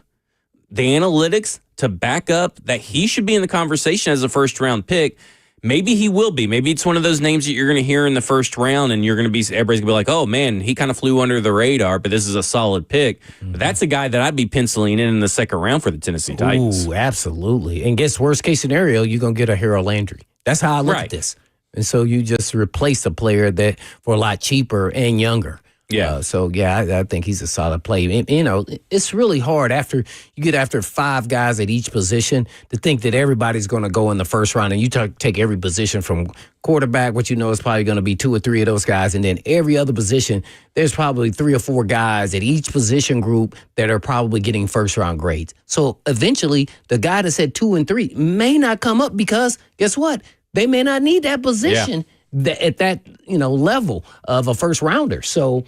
the analytics to back up that he should be in the conversation as a first-round pick. Maybe he will be. Maybe it's one of those names that you're going to hear in the first round, and everybody's going to be like, oh, man, he kind of flew under the radar, but this is a solid pick. Mm-hmm. But that's a guy that I'd be penciling in the second round for the Tennessee Titans. Ooh, absolutely. And guess worst case scenario, you're going to get a Harold Landry. That's how I look at this. And so you just replace a player that for a lot cheaper and younger. Yeah. I think he's a solid play. And, it's really hard after 5 guys at each position to think that everybody's going to go in the first round. And you take every position from quarterback, what you know is probably going to be 2 or 3 of those guys. And then every other position, there's probably 3 or 4 guys at each position group that are probably getting first round grades. So eventually, the guy that's at 2 and 3 may not come up because guess what? They may not need that position. Yeah. At that level of a first rounder. So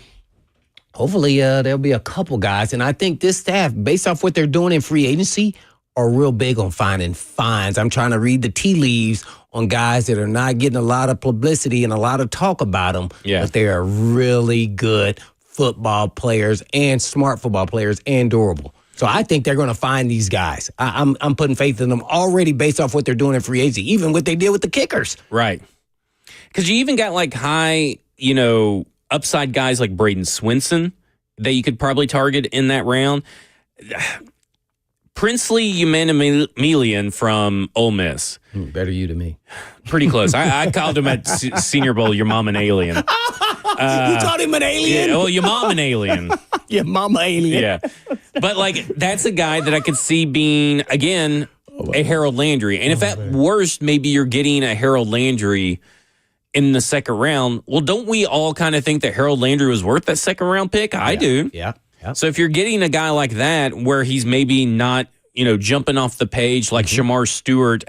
hopefully there'll be a couple guys. And I think this staff, based off what they're doing in free agency, are real big on finding fines. I'm trying to read the tea leaves on guys that are not getting a lot of publicity and a lot of talk about them. Yeah. But they are really good football players and smart football players and durable. So I think they're going to find these guys. I'm putting faith in them already based off what they're doing in free agency, even what they did with the kickers. Right. Because you even got like high, upside guys like Braden Swinson that you could probably target in that round. Princely Umanamilian from Ole Miss. Better you than me. Pretty close. I called him at Senior Bowl, your mom an alien. You called him an alien? Yeah, well, your mom an alien. Your mama alien. Yeah. But, that's a guy that I could see being, again, a Harold Landry. And if at worst, maybe you're getting a Harold Landry in the second round, well, don't we all kind of think that Harold Landry was worth that second round pick? I do. Yeah. Yep. So if you're getting a guy like that where he's maybe not, jumping off the page like Shamar Stewart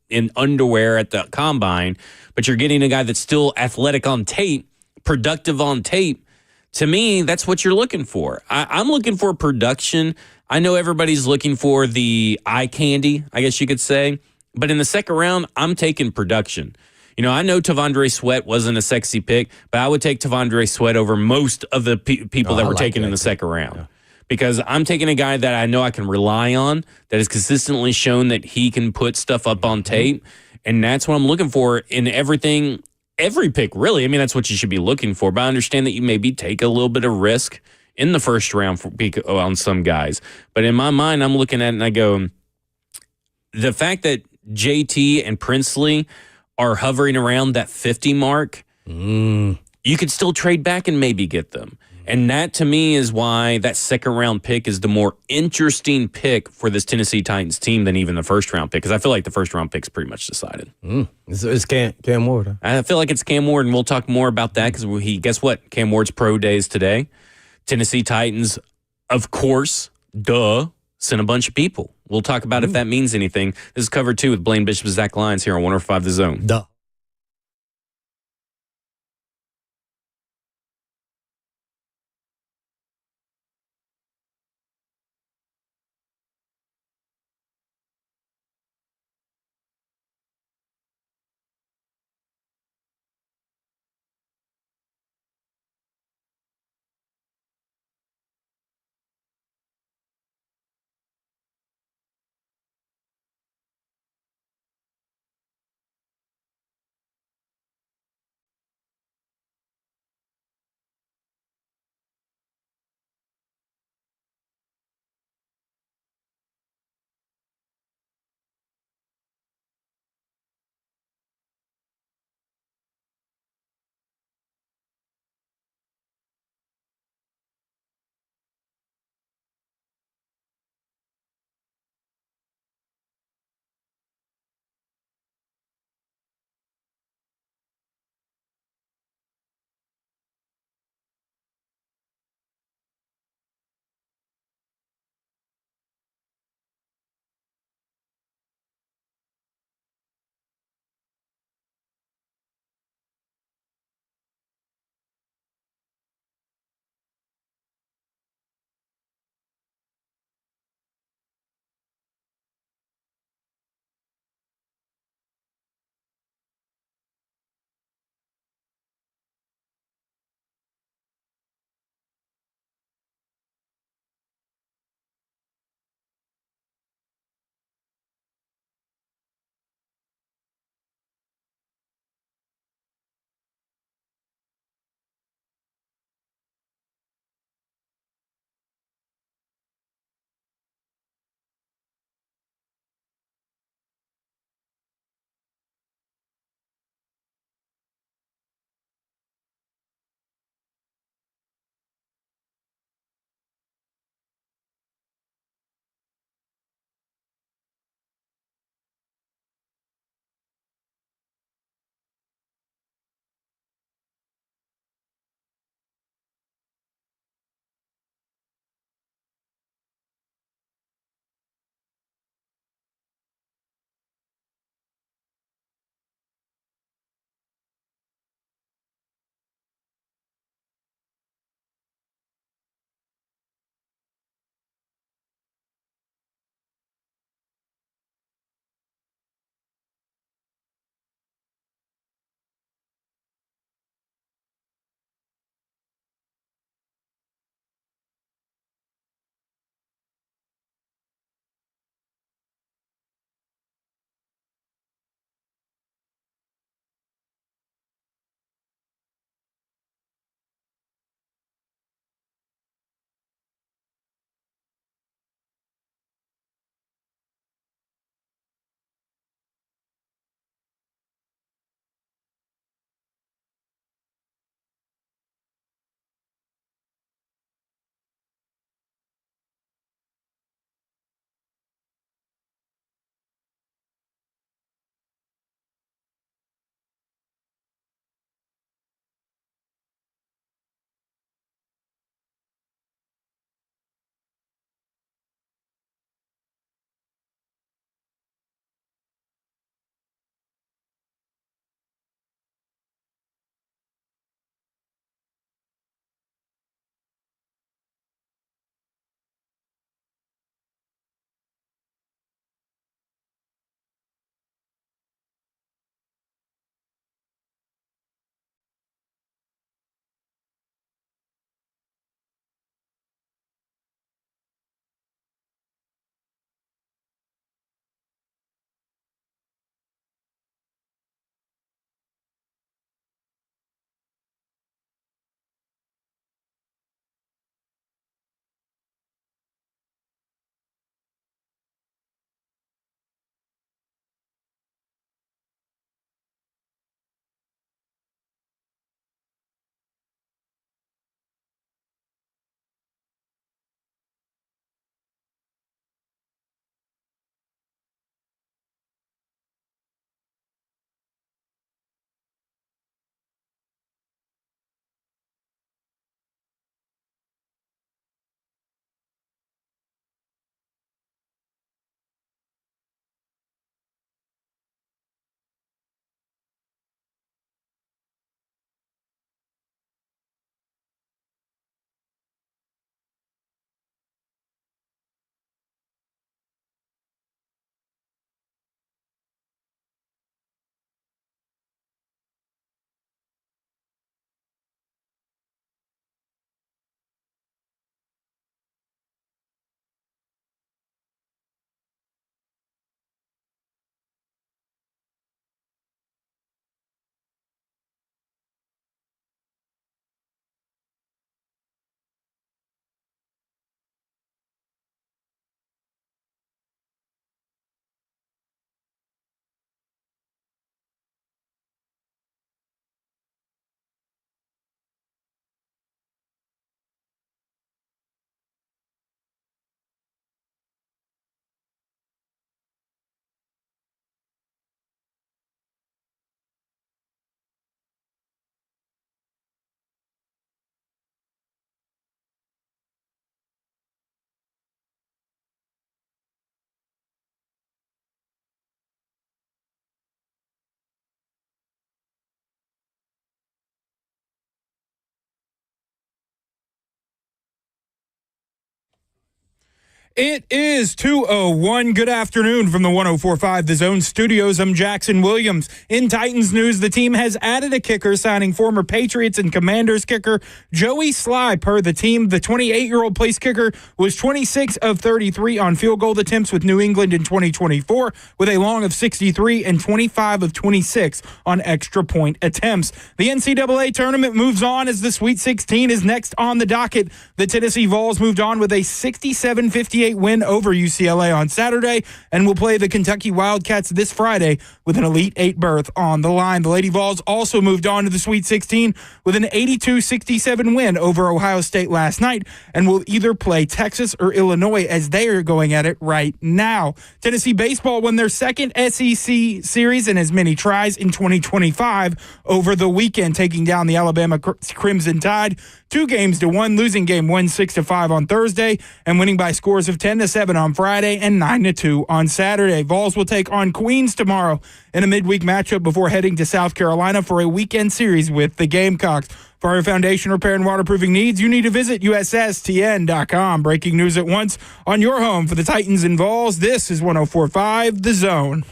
in underwear at the combine, but you're getting a guy that's still athletic on tape, productive on tape, to me, that's what you're looking for. I'm looking for production. I know everybody's looking for the eye candy, I guess you could say. But in the second round, I'm taking production. I know Tavondre Sweat wasn't a sexy pick, but I would take Tavondre Sweat over most of the people that were taken in the second round. Yeah. Because I'm taking a guy that I know I can rely on, that has consistently shown that he can put stuff up on tape. And that's what I'm looking for in everything, every pick, really. I mean, that's what you should be looking for. But I understand that you maybe take a little bit of risk in the first round on some guys. But in my mind, I'm looking at it and I go, the fact that JT and Princely are hovering around that 50 mark, you could still trade back and maybe get them. And that, to me, is why that second-round pick is the more interesting pick for this Tennessee Titans team than even the first-round pick, because I feel like the first-round pick is pretty much decided. It's Cam Ward. Huh? I feel like it's Cam Ward, and we'll talk more about that because guess what? Cam Ward's pro day is today. Tennessee Titans, of course, sent a bunch of people. We'll talk about if that means anything. This is Cover 2 with Blaine Bishop and Zach Lyons here on 105 The Zone. Duh. It is 2:01. Good afternoon from the 104.5 The Zone Studios. I'm Jackson Williams. In Titans news, the team has added a kicker, signing former Patriots and Commanders kicker Joey Sly. Per the team, the 28-year-old place kicker was 26 of 33 on field goal attempts with New England in 2024, with a long of 63 and 25 of 26 on extra point attempts. The NCAA tournament moves on as the Sweet 16 is next on the docket. The Tennessee Vols moved on with a 67-58 win over UCLA on Saturday and will play the Kentucky Wildcats this Friday with an Elite Eight berth on the line. The Lady Vols also moved on to the Sweet 16 with an 82-67 win over Ohio State last night and will either play Texas or Illinois as they are going at it right now. Tennessee baseball won their second SEC series in as many tries in 2025 over the weekend, taking down the Alabama Crimson Tide 2-1, losing game 1 6-5 on Thursday and winning by scores of 10-7 on Friday and 9-2 on Saturday. Vols will take on Queens tomorrow in a midweek matchup before heading to South Carolina for a weekend series with the Gamecocks. For your foundation repair and waterproofing needs, you need to visit USSTN.com. Breaking news at once on your home for the Titans and Vols. This is 104.5 The Zone.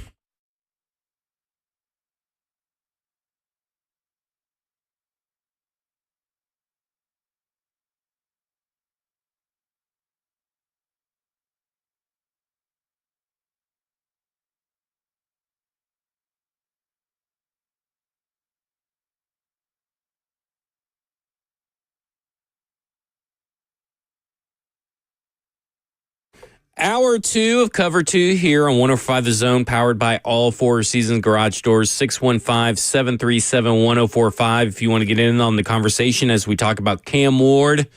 Hour 2 of Cover 2 here on 105 The Zone, powered by all Four Seasons Garage Doors, 615-737-1045. If you want to get in on the conversation as we talk about Cam Ward,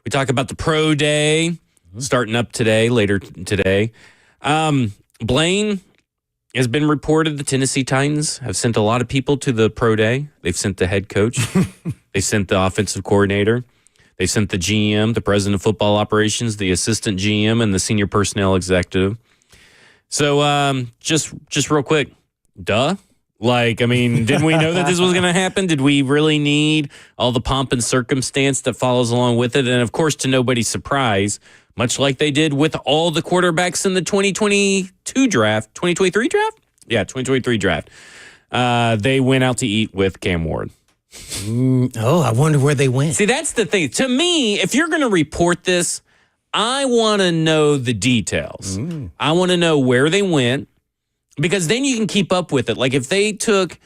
we talk about the Pro Day starting up today, later today. Blaine has been reported the Tennessee Titans have sent a lot of people to the Pro Day. They've sent the head coach. They sent the offensive coordinator. They sent the GM, the president of football operations, the assistant GM, and the senior personnel executive. So just real quick, didn't we know that this was going to happen? Did we really need all the pomp and circumstance that follows along with it? And, of course, to nobody's surprise, much like they did with all the quarterbacks in the 2022 draft, 2023 draft? Yeah, 2023 draft. They went out to eat with Cam Ward. I wonder where they went. See, that's the thing. To me, if you're going to report this, I want to know the details. I want to know where they went, because then you can keep up with it. Like if they took,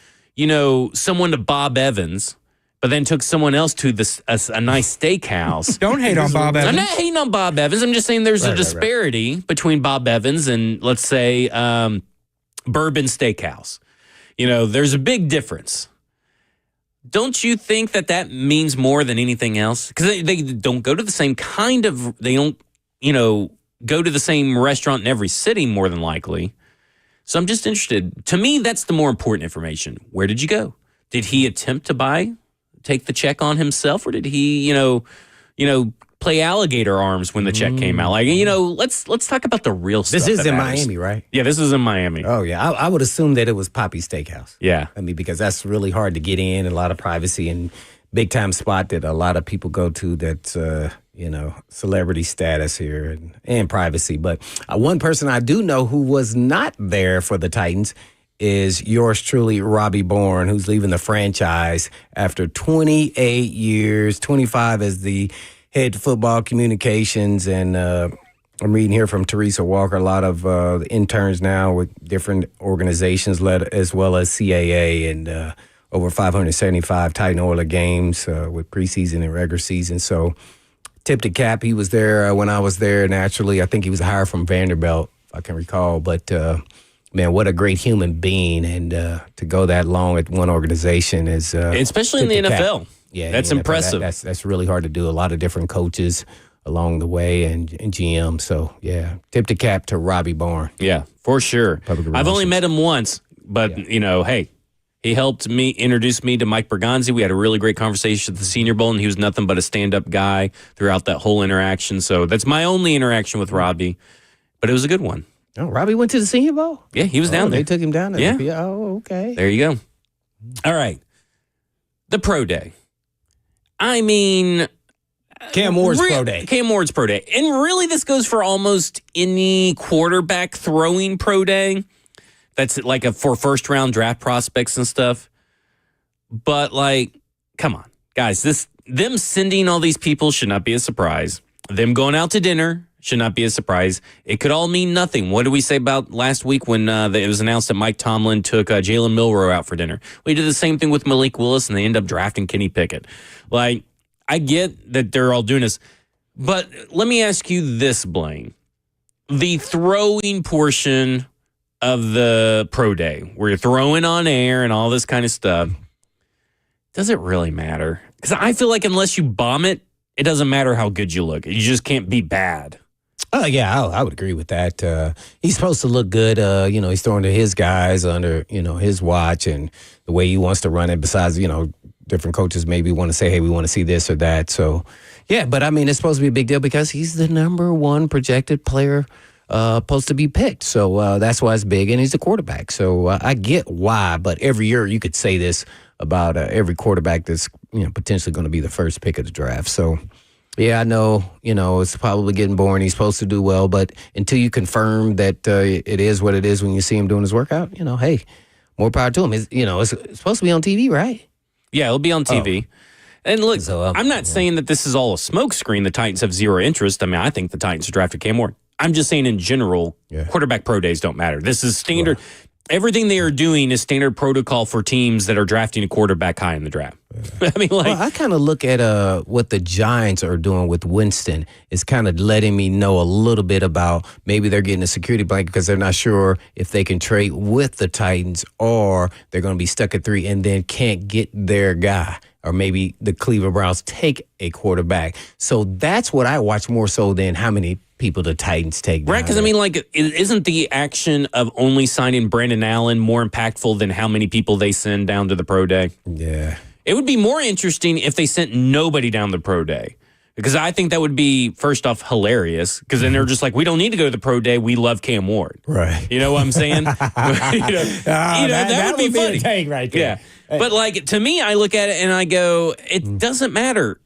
someone to Bob Evans, but then took someone else to a nice steakhouse. Don't hate on Bob Evans. I'm not hating on Bob Evans. I'm just saying there's a disparity between Bob Evans and, let's say, Bourbon Steakhouse. There's a big difference. Don't you think that means more than anything else? Because they don't go to the same they don't, go to the same restaurant in every city, more than likely. So I'm just interested. To me, that's the more important information. Where did you go? Did he attempt to take the check on himself, or did he, play alligator arms when the check came out? Let's talk about the real stuff. This is in Miami, right? Yeah, this is in Miami. Oh, yeah. I would assume that it was Poppy Steakhouse. Yeah. Because that's really hard to get in, a lot of privacy, and big-time spot that a lot of people go to that's, celebrity status here and privacy. But one person I do know who was not there for the Titans is yours truly, Robbie Bourne, who's leaving the franchise after 28 years, 25 as the head football communications, and I'm reading here from Teresa Walker, a lot of interns now with different organizations, led as well as CAA, and over 575 Titan Oiler games with preseason and regular season. So tip the cap. He was there when I was there, naturally. I think he was hired from Vanderbilt, if I can recall. But, man, what a great human being. And to go that long at one organization is especially in the NFL. Cap. Yeah, that's impressive. That's really hard to do. A lot of different coaches along the way and GM. So, yeah, tip the cap to Robbie Bourne. Yeah, for sure. I've only met him once, but, hey, he helped me introduce me to Mike Berganzi. We had a really great conversation at the Senior Bowl, and he was nothing but a stand-up guy throughout that whole interaction. So that's my only interaction with Robbie, but it was a good one. Oh, Robbie went to the Senior Bowl? Yeah, he was down there. They took him down there? Yeah. Oh, okay. There you go. All right. The Pro Day. I mean, Cam Ward's pro day. Cam Ward's pro day. And really, this goes for almost any quarterback throwing pro day. That's like for first-round draft prospects and stuff. But, like, come on. Guys, them sending all these people should not be a surprise. Them going out to dinner should not be a surprise. It could all mean nothing. What did we say about last week when it was announced that Mike Tomlin took Jalen Milroe out for dinner? We did the same thing with Malik Willis, and they end up drafting Kenny Pickett. Like, I get that they're all doing this, but let me ask you this, Blaine. The throwing portion of the pro day, where you're throwing on air and all this kind of stuff, does it really matter? Because I feel like unless you bomb it, it doesn't matter how good you look. You just can't be bad. Oh, yeah, I would agree with that. He's supposed to look good. He's throwing to his guys under, his watch and the way he wants to run it. Besides, different coaches maybe want to say, hey, we want to see this or that. So, yeah, but I mean, it's supposed to be a big deal because he's the number one projected player supposed to be picked. So that's why it's big, and he's the quarterback. So I get why, but every year you could say this about every quarterback that's potentially going to be the first pick of the draft. So, yeah, I know, it's probably getting boring. He's supposed to do well, but until you confirm that it is what it is when you see him doing his workout, hey, more power to him. It's supposed to be on TV, right? Yeah, it'll be on TV. Oh. And look, I'm not saying that this is all a smokescreen. The Titans have zero interest. I mean, I think the Titans drafted Cam Ward. I'm just saying in general, quarterback pro days don't matter. This is standard. Well, everything they are doing is standard protocol for teams that are drafting a quarterback high in the draft. I mean, I kind of look at what the Giants are doing with Winston. It's kind of letting me know a little bit about maybe they're getting a security blanket because they're not sure if they can trade with the Titans or they're going to be stuck at 3 and then can't get their guy. Or maybe the Cleveland Browns take a quarterback. So that's what I watch more so than how many people the Titans take. Right, because I mean, isn't the action of only signing Brandon Allen more impactful than how many people they send down to the pro day? Yeah. It would be more interesting if they sent nobody down the pro day. Because I think that would be, first off, hilarious. Because then they're just like, we don't need to go to the pro day. We love Cam Ward. Right. You know what I'm saying? That would be funny. Take right there. Yeah. But to me, I look at it and I go, it doesn't matter.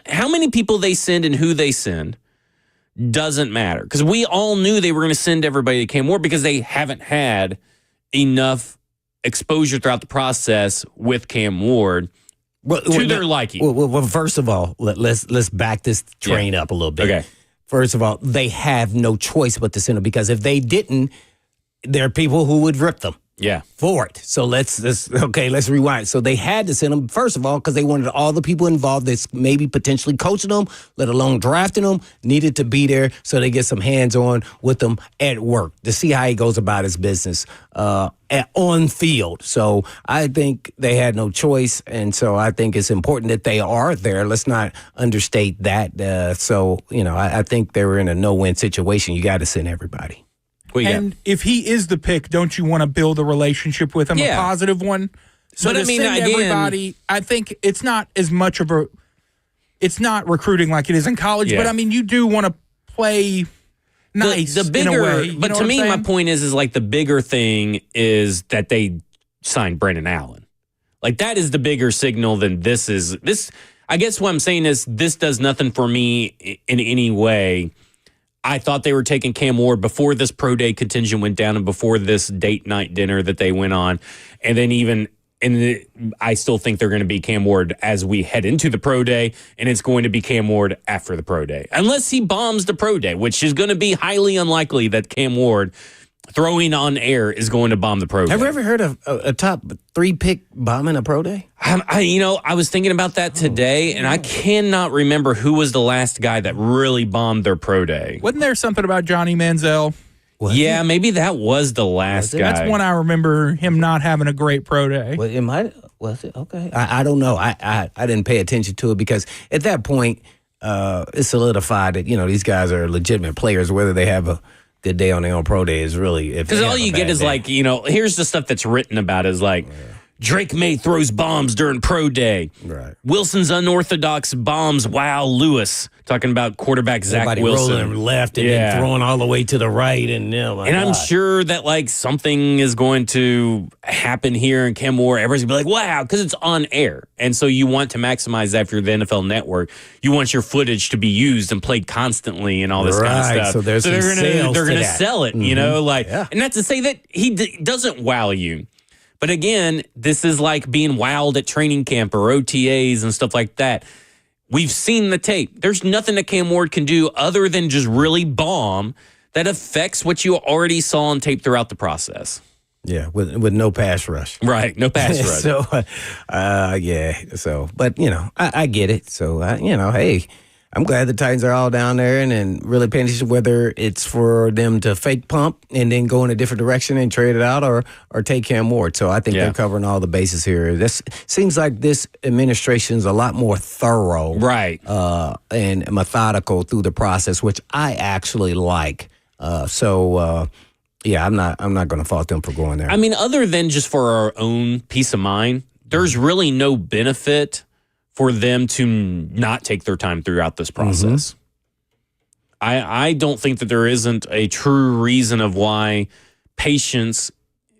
How many people they send and who they send doesn't matter. Because we all knew they were going to send everybody to Cam Ward because they haven't had enough exposure throughout the process with Cam Ward to their liking. Well, first of all, let's back this train up a little bit. Okay. First of all, they have no choice but to send them because if they didn't, there are people who would rip them. Yeah. For it. So let's rewind. So they had to send them, first of all, because they wanted all the people involved that's maybe potentially coaching them, let alone drafting them, needed to be there so they get some hands-on with them at work to see how he goes about his business on field. So I think they had no choice, and so I think it's important that they are there. Let's not understate that. I think they were in a no-win situation. You got to send everybody. And if he is the pick, don't you want to build a relationship with him, a positive one? So but send everybody, I think it's not as much of it's not recruiting like it is in college, but I mean, you do want to play nice the bigger, in a way. But to me, my point is like the bigger thing is that they signed Brandon Allen. Like that is the bigger signal than this is. I guess what I'm saying is this does nothing for me in any way. I thought they were taking Cam Ward before this pro day contingent went down and before this date night dinner that they went on. And then I still think they're going to be Cam Ward as we head into the pro day, and it's going to be Cam Ward after the pro day. Unless he bombs the pro day, which is going to be highly unlikely that Cam Ward throwing on air is going to bomb the pro day. Have you ever heard of a top 3 pick bombing a pro day? I was thinking about that today, and I cannot remember who was the last guy that really bombed their pro day. Wasn't there something about Johnny Manziel? Maybe that was the last guy. That's when I remember him not having a great pro day. Well, was it? Okay. I don't know. I didn't pay attention to it because at that point, it's solidified that, these guys are legitimate players, whether they have a good day on their own pro day is really... Because all you get is day. Here's the stuff that's written about is Drake May throws bombs during pro day. Right. Wilson's unorthodox bombs wow Lewis. Talking about quarterback Zach Everybody Wilson. rolling left and then throwing all the way to the right. And, I'm sure that like something is going to happen here in Kenmore. Everybody's going to be like, wow, because it's on air. And so you want to maximize that for the NFL network. You want your footage to be used and played constantly and all this kind of stuff. So there's they're going to sell it, you know, like, and not to say that he doesn't wow you. But again, this is like being wowed at training camp or OTAs and stuff like that. We've seen the tape. There's nothing that Cam Ward can do other than just really bomb that affects what you already saw on tape throughout the process. Yeah, with no pass rush. Right, no pass rush. So, but, I get it. So, hey, I'm glad the Titans are all down there and really paying attention whether it's for them to fake pump and then go in a different direction and trade it out or take Cam Ward. So I think they're covering all the bases here. This seems like this administration's a lot more thorough, right, and methodical through the process, which I actually like. I'm not going to fault them for going there. I mean, other than just for our own peace of mind, there's really no benefit for them to not take their time throughout this process. I don't think that there isn't a true reason of why patience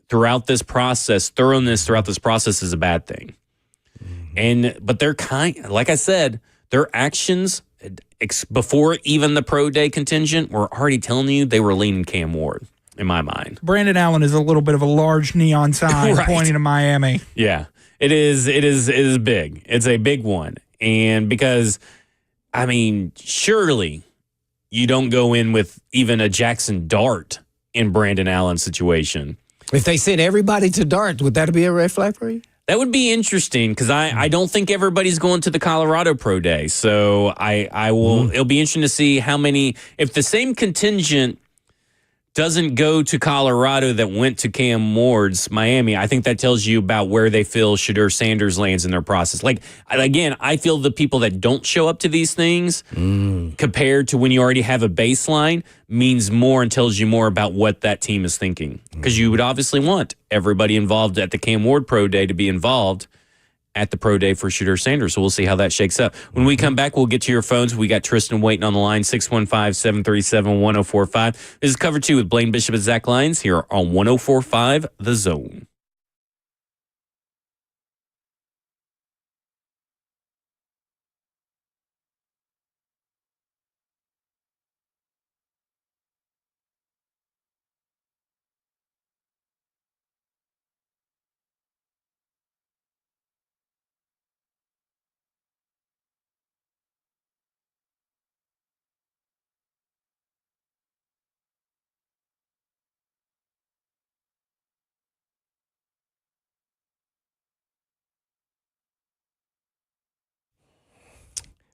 throughout this process, thoroughness throughout this process is a bad thing. But they're like I said, their actions before even the pro day contingent were already telling you they were leaning Cam Ward, in my mind. Brandon Allen is a little bit of a large neon sign pointing to Miami. Yeah. It is big. It's a big one. And because, I mean, surely you don't go in with even a Jackson Dart in Brandon Allen's situation. If they sent everybody to Dart, would that be a red flag for you? That would be interesting because I don't think everybody's going to the Colorado Pro Day. So I will. It'll be interesting to see how many, if the same contingent doesn't go to Colorado that went to Cam Ward's Miami, I think that tells you about where they feel Shedeur Sanders lands in their process. Like, again, I feel the people that don't show up to these things compared to when you already have a baseline means more and tells you more about what that team is thinking. Because you would obviously want everybody involved at the Cam Ward Pro Day to be involved at the pro day for Shedeur Sanders. So we'll see how that shakes up. When we come back, we'll get to your phones. We got Tristan waiting on the line, 615-737-1045. This is Cover 2 with Blaine Bishop and Zach Lyons here on 1045 The Zone.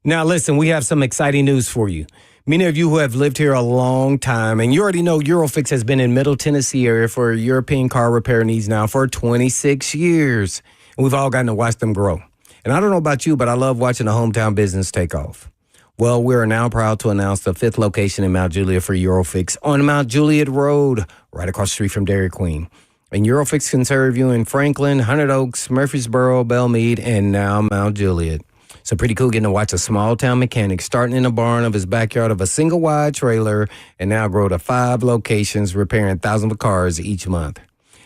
Now, listen, we have some exciting news for you. Many of you who have lived here a long time, and you already know Eurofix has been in Middle Tennessee area for European car repair needs now for 26 years. And we've all gotten to watch them grow. And I don't know about you, but I love watching a hometown business take off. Well, we are now proud to announce the 5th location in Mount Juliet for Eurofix on Mount Juliet Road, right across the street from Dairy Queen. And Eurofix can serve you in Franklin, Hundred Oaks, Murfreesboro, Belmead, and now Mount Juliet. So pretty cool getting to watch a small-town mechanic starting in the barn of his backyard of a single-wide trailer and now grow to 5 locations, repairing thousands of cars each month.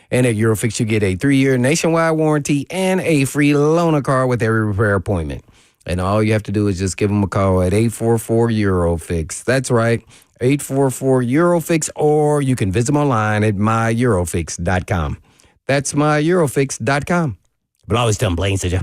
And at Eurofix, you get a 3-year nationwide warranty and a free loaner car with every repair appointment. And all you have to do is just give them a call at 844-EUROFIX. That's right, 844-EUROFIX, or you can visit them online at myeurofix.com. That's myeurofix.com. But always tell them Blaine said you.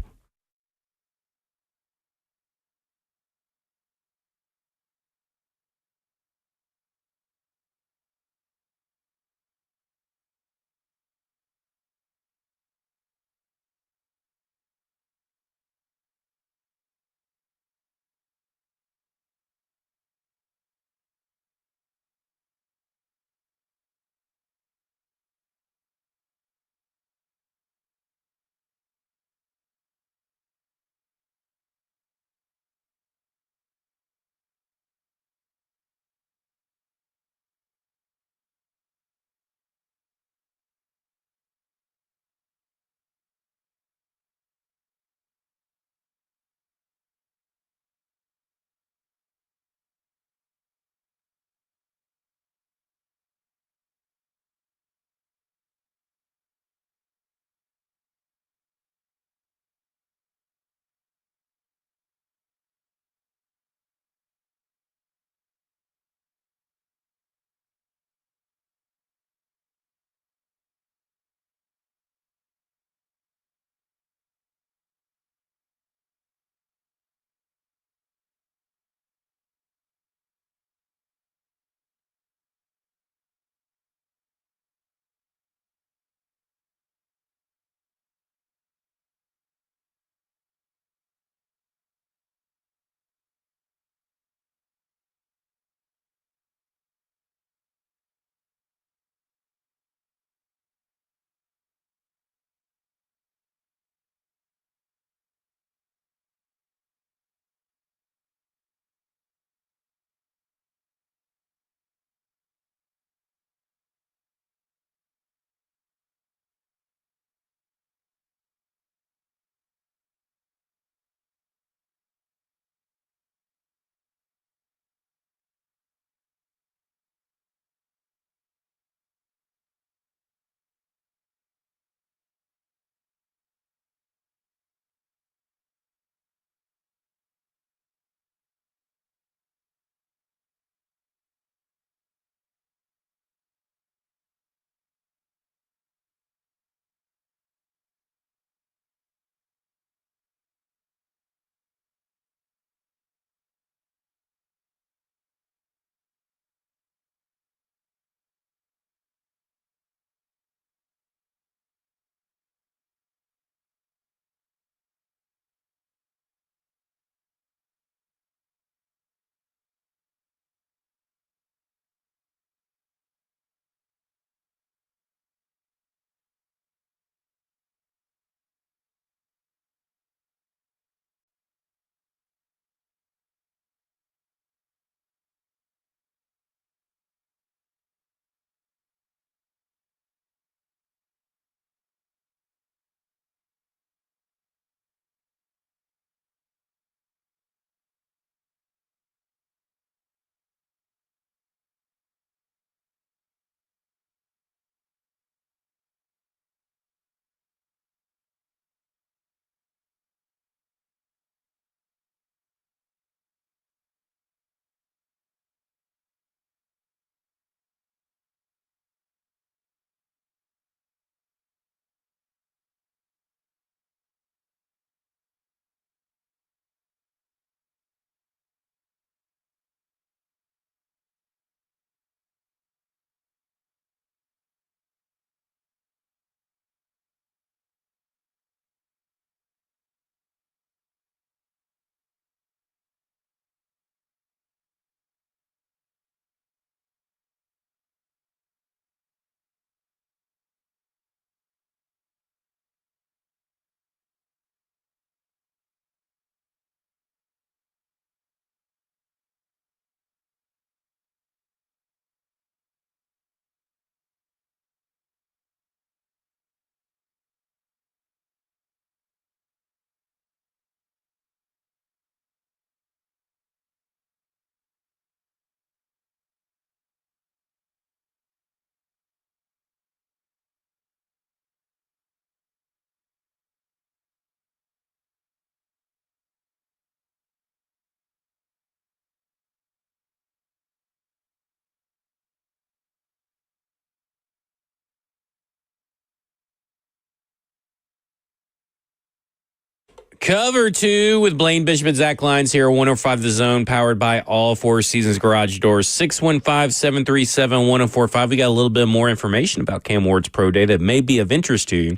Cover 2 with Blaine Bishop and Zach Lyons here, 105 The Zone, powered by All Four Seasons Garage Doors, 615-737-1045. We got a little bit more information about Cam Ward's pro day that may be of interest to you.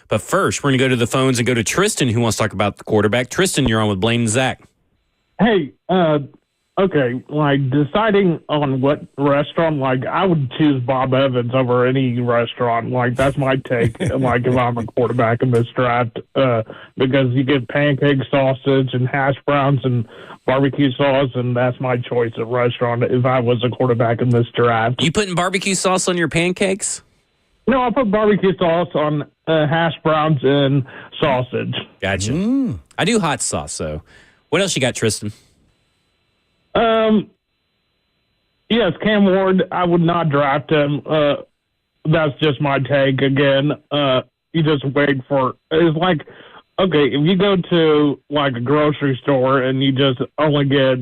But first, we're going to go to the phones and go to Tristan, who wants to talk about the quarterback. Tristan, you're on with Blaine and Zach. Hey, okay, like deciding on what restaurant, like I would choose Bob Evans over any restaurant. Like that's my take. Like if I'm a quarterback in this draft, because you get pancake sausage and hash browns and barbecue sauce, and that's my choice of restaurant if I was a quarterback in this draft. You putting barbecue sauce on your pancakes? No, I put barbecue sauce on hash browns and sausage. Gotcha. I do hot sauce, so. What else you got, Tristan? Yes, Cam Ward, I would not draft him. That's just my take. Again, you just wait for, it's like, okay, if you go to like a grocery store and you just only get,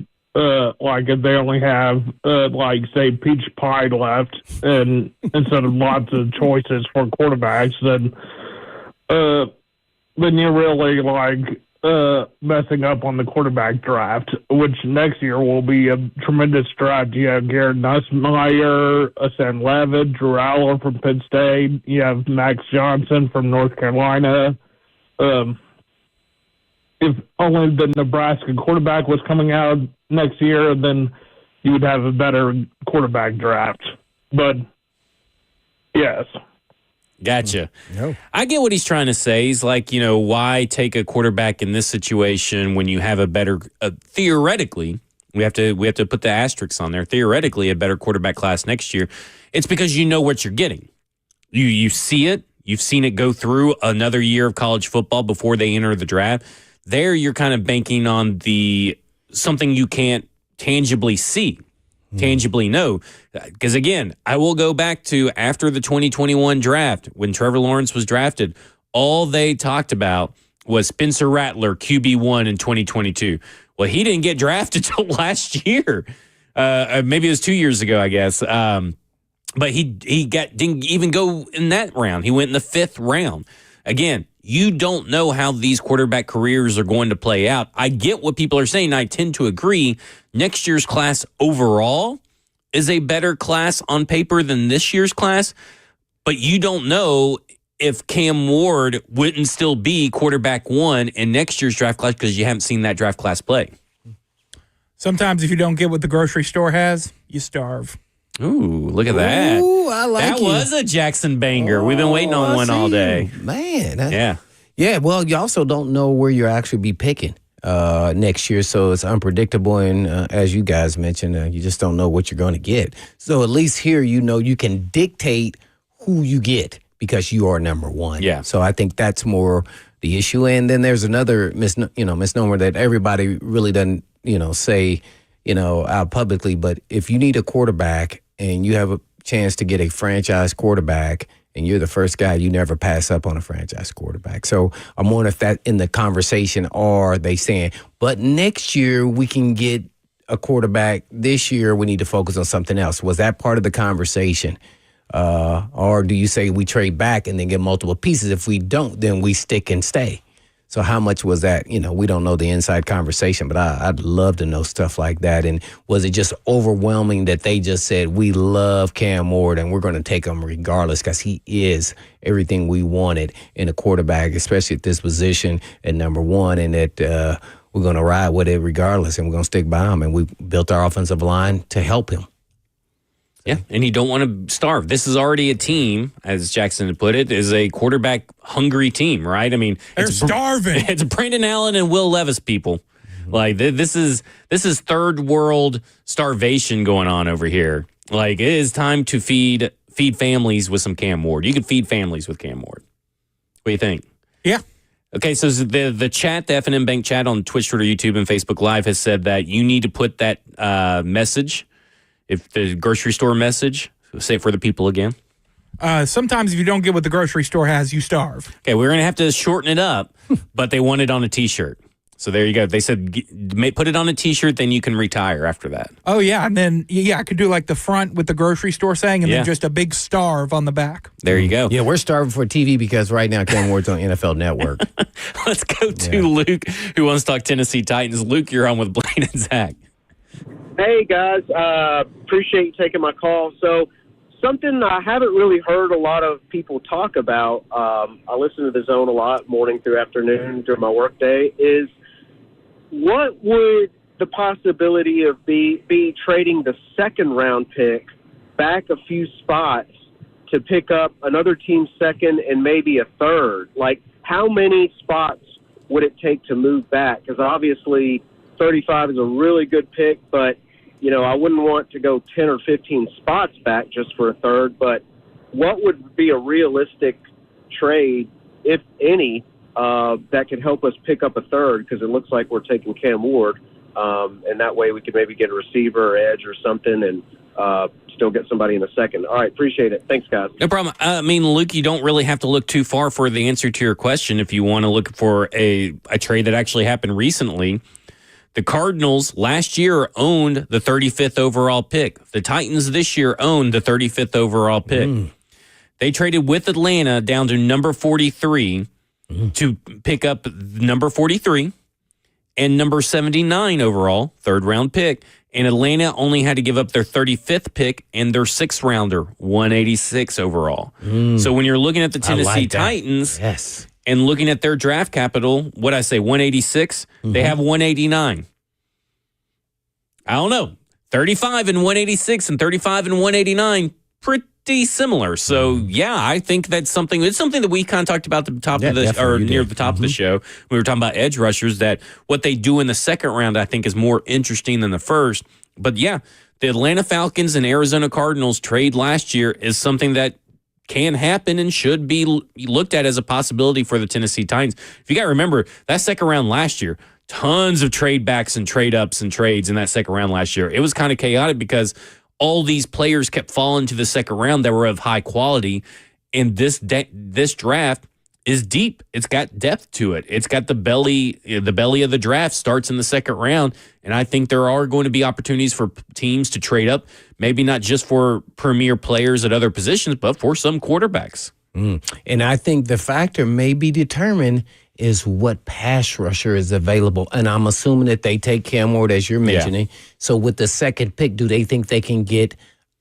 like if they only have, like say peach pie left and instead of lots of choices for quarterbacks, then you're really like, messing up on the quarterback draft, which next year will be a tremendous draft. You have Garrett Nussmeier, Sam Levitt, Drew Aller from Penn State. You have Max Johnson from North Carolina. If only the Nebraska quarterback was coming out next year, then you would have a better quarterback draft. But, yes. Gotcha. No. I get what he's trying to say. He's like, why take a quarterback in this situation when you have a better, theoretically, we have to put the asterisks on there, theoretically a better quarterback class next year. It's because you know what you're getting. You see it. You've seen it go through another year of college football before they enter the draft. There you're kind of banking on something you can't tangibly see. Tangibly know. Because again, I will go back to after the 2021 draft, when Trevor Lawrence was drafted, all they talked about was Spencer Rattler, QB1 in 2022. Well, he didn't get drafted till last year. Maybe it was 2 years ago, I guess. But he didn't even go in that round. He went in the 5th round. Again, you don't know how these quarterback careers are going to play out. I get what people are saying. I tend to agree. Next year's class overall is a better class on paper than this year's class, but you don't know if Cam Ward wouldn't still be quarterback 1 in next year's draft class because you haven't seen that draft class play. Sometimes if you don't get what the grocery store has, you starve. Ooh, look at that. Ooh, I like that. That was a Jackson banger. We've been waiting on one all day. Man. Yeah. Yeah, well, you also don't know where you'll actually be picking next year, so it's unpredictable. And as you guys mentioned, you just don't know what you're going to get. So at least here, you can dictate who you get because you are number one. Yeah. So I think that's more the issue. And then there's another misnomer that everybody really doesn't, say, out publicly. But if you need a quarterback and you have a chance to get a franchise quarterback and you're the first guy, you never pass up on a franchise quarterback. So I'm wondering if that in the conversation, are they saying, but next year we can get a quarterback, this year we need to focus on something else? Was that part of the conversation? Or do you say we trade back and then get multiple pieces? If we don't, then we stick and stay. So how much was that? We don't know the inside conversation, but I'd love to know stuff like that. And was it just overwhelming that they just said, we love Cam Ward and we're going to take him regardless because he is everything we wanted in a quarterback, especially at this position at number 1, and that we're going to ride with it regardless and we're going to stick by him. And we built our offensive line to help him. Yeah, and you don't want to starve. This is already a team, as Jackson had put it, is a quarterback-hungry team, right? I mean, they're starving. It's Brandon Allen and Will Levis, people. Like this is third world starvation going on over here. Like it is time to feed families with some Cam Ward. You can feed families with Cam Ward. What do you think? Yeah. Okay, so the chat, the F&M Bank chat on Twitch, Twitter, YouTube, and Facebook Live has said that you need to put that message. If the grocery store message, say it for the people again. Sometimes if you don't get what the grocery store has, you starve. Okay, we're going to have to shorten it up, but they want it on a T-shirt. So there you go. They said put it on a T-shirt, then you can retire after that. Oh, yeah. And then, I could do like the front with the grocery store saying, and Yeah. then just a big starve on the back. There you go. Yeah, we're starving for TV because right now Cam Ward's on NFL Network. Let's go to Luke, who wants to talk Tennessee Titans. Luke, you're on with Blaine and Zach. Hey, guys. Appreciate you taking my call. So something I haven't really heard a lot of people talk about, I listen to The Zone a lot, morning through afternoon during my workday, is what would the possibility of be trading the second-round pick back a few spots to pick up another team's second and maybe a third? Like, how many spots would it take to move back? Because obviously 35 is a really good pick, but, I wouldn't want to go 10 or 15 spots back just for a third. But what would be a realistic trade, if any, that could help us pick up a third? Because it looks like we're taking Cam Ward, and that way we could maybe get a receiver or edge or something and still get somebody in a second. All right, appreciate it. Thanks, guys. No problem. Luke, you don't really have to look too far for the answer to your question if you want to look for a trade that actually happened recently. The Cardinals last year owned the 35th overall pick. The Titans this year owned the 35th overall pick. They traded with Atlanta down to number 43 to pick up number 43 and number 79 overall, third round pick. And Atlanta only had to give up their 35th pick and their sixth rounder, 186 overall. So when you're looking at the Tennessee Titans and looking at their draft capital, what I say, 186, they have 189. I don't know. 35 and 186 and 35 and 189, pretty similar. So, I think that's something. It's something that we kind of talked about at the top of the, or near the top of the show. We were talking about edge rushers, that what they do in the second round, I think, is more interesting than the first. But the Atlanta Falcons and Arizona Cardinals trade last year is something that can happen and should be looked at as a possibility for the Tennessee Titans. If you got to remember, that second round last year, tons of trade backs and trade ups and trades in that second round last year. It was kind of chaotic because all these players kept falling to the second round that were of high quality. And this draft is deep. It's got depth to it. It's got the belly of the draft starts in the second round. And I think there are going to be opportunities for teams to trade up, maybe not just for premier players at other positions, but for some quarterbacks. And I think the factor may be determined is what pass rusher is available. And I'm assuming that they take Cam Ward, as you're mentioning. So with the second pick, do they think they can get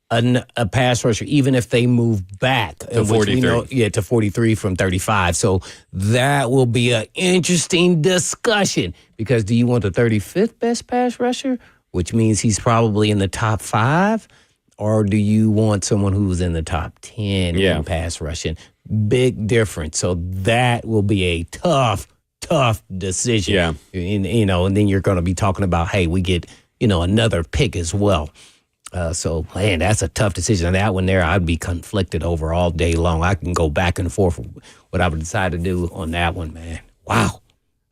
a pass rusher, even if they move back to 43? To 43 from 35. So that will be an interesting discussion, because do you want the 35th best pass rusher, which means he's probably in the top 5, or do you want someone who's in the top 10 in pass rushing? Big difference. So that will be a tough decision. Yeah. And then you're going to be talking about, hey, we get, another pick as well. So, man, that's a tough decision. And that one there, I'd be conflicted over all day long. I can go back and forth what I would decide to do on that one, man. Wow.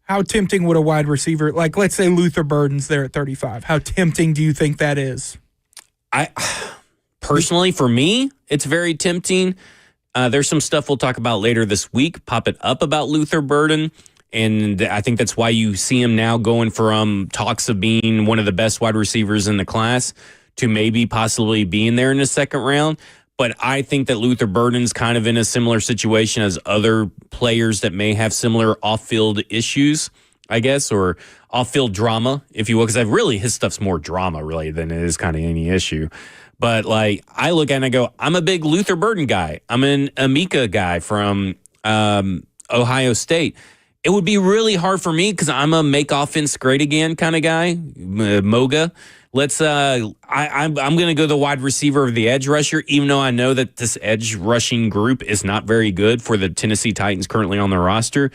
How tempting would a wide receiver, like let's say Luther Burden's there at 35, how tempting do you think that is? Personally, for me, it's very tempting. There's some stuff we'll talk about later this week, pop it up about Luther Burden. And I think that's why you see him now going from talks of being one of the best wide receivers in the class to maybe possibly being there in the second round. But I think that Luther Burden's kind of in a similar situation as other players that may have similar off-field issues, I guess, or off-field drama, if you will, because his stuff's more drama, really, than it is kind of any issue. But, I look at it and I go, I'm a big Luther Burden guy. I'm an Amika guy from Ohio State. It would be really hard for me because I'm a make offense great again kind of guy, MOGA. I'm going to go the wide receiver of the edge rusher, even though I know that this edge rushing group is not very good for the Tennessee Titans currently on their roster.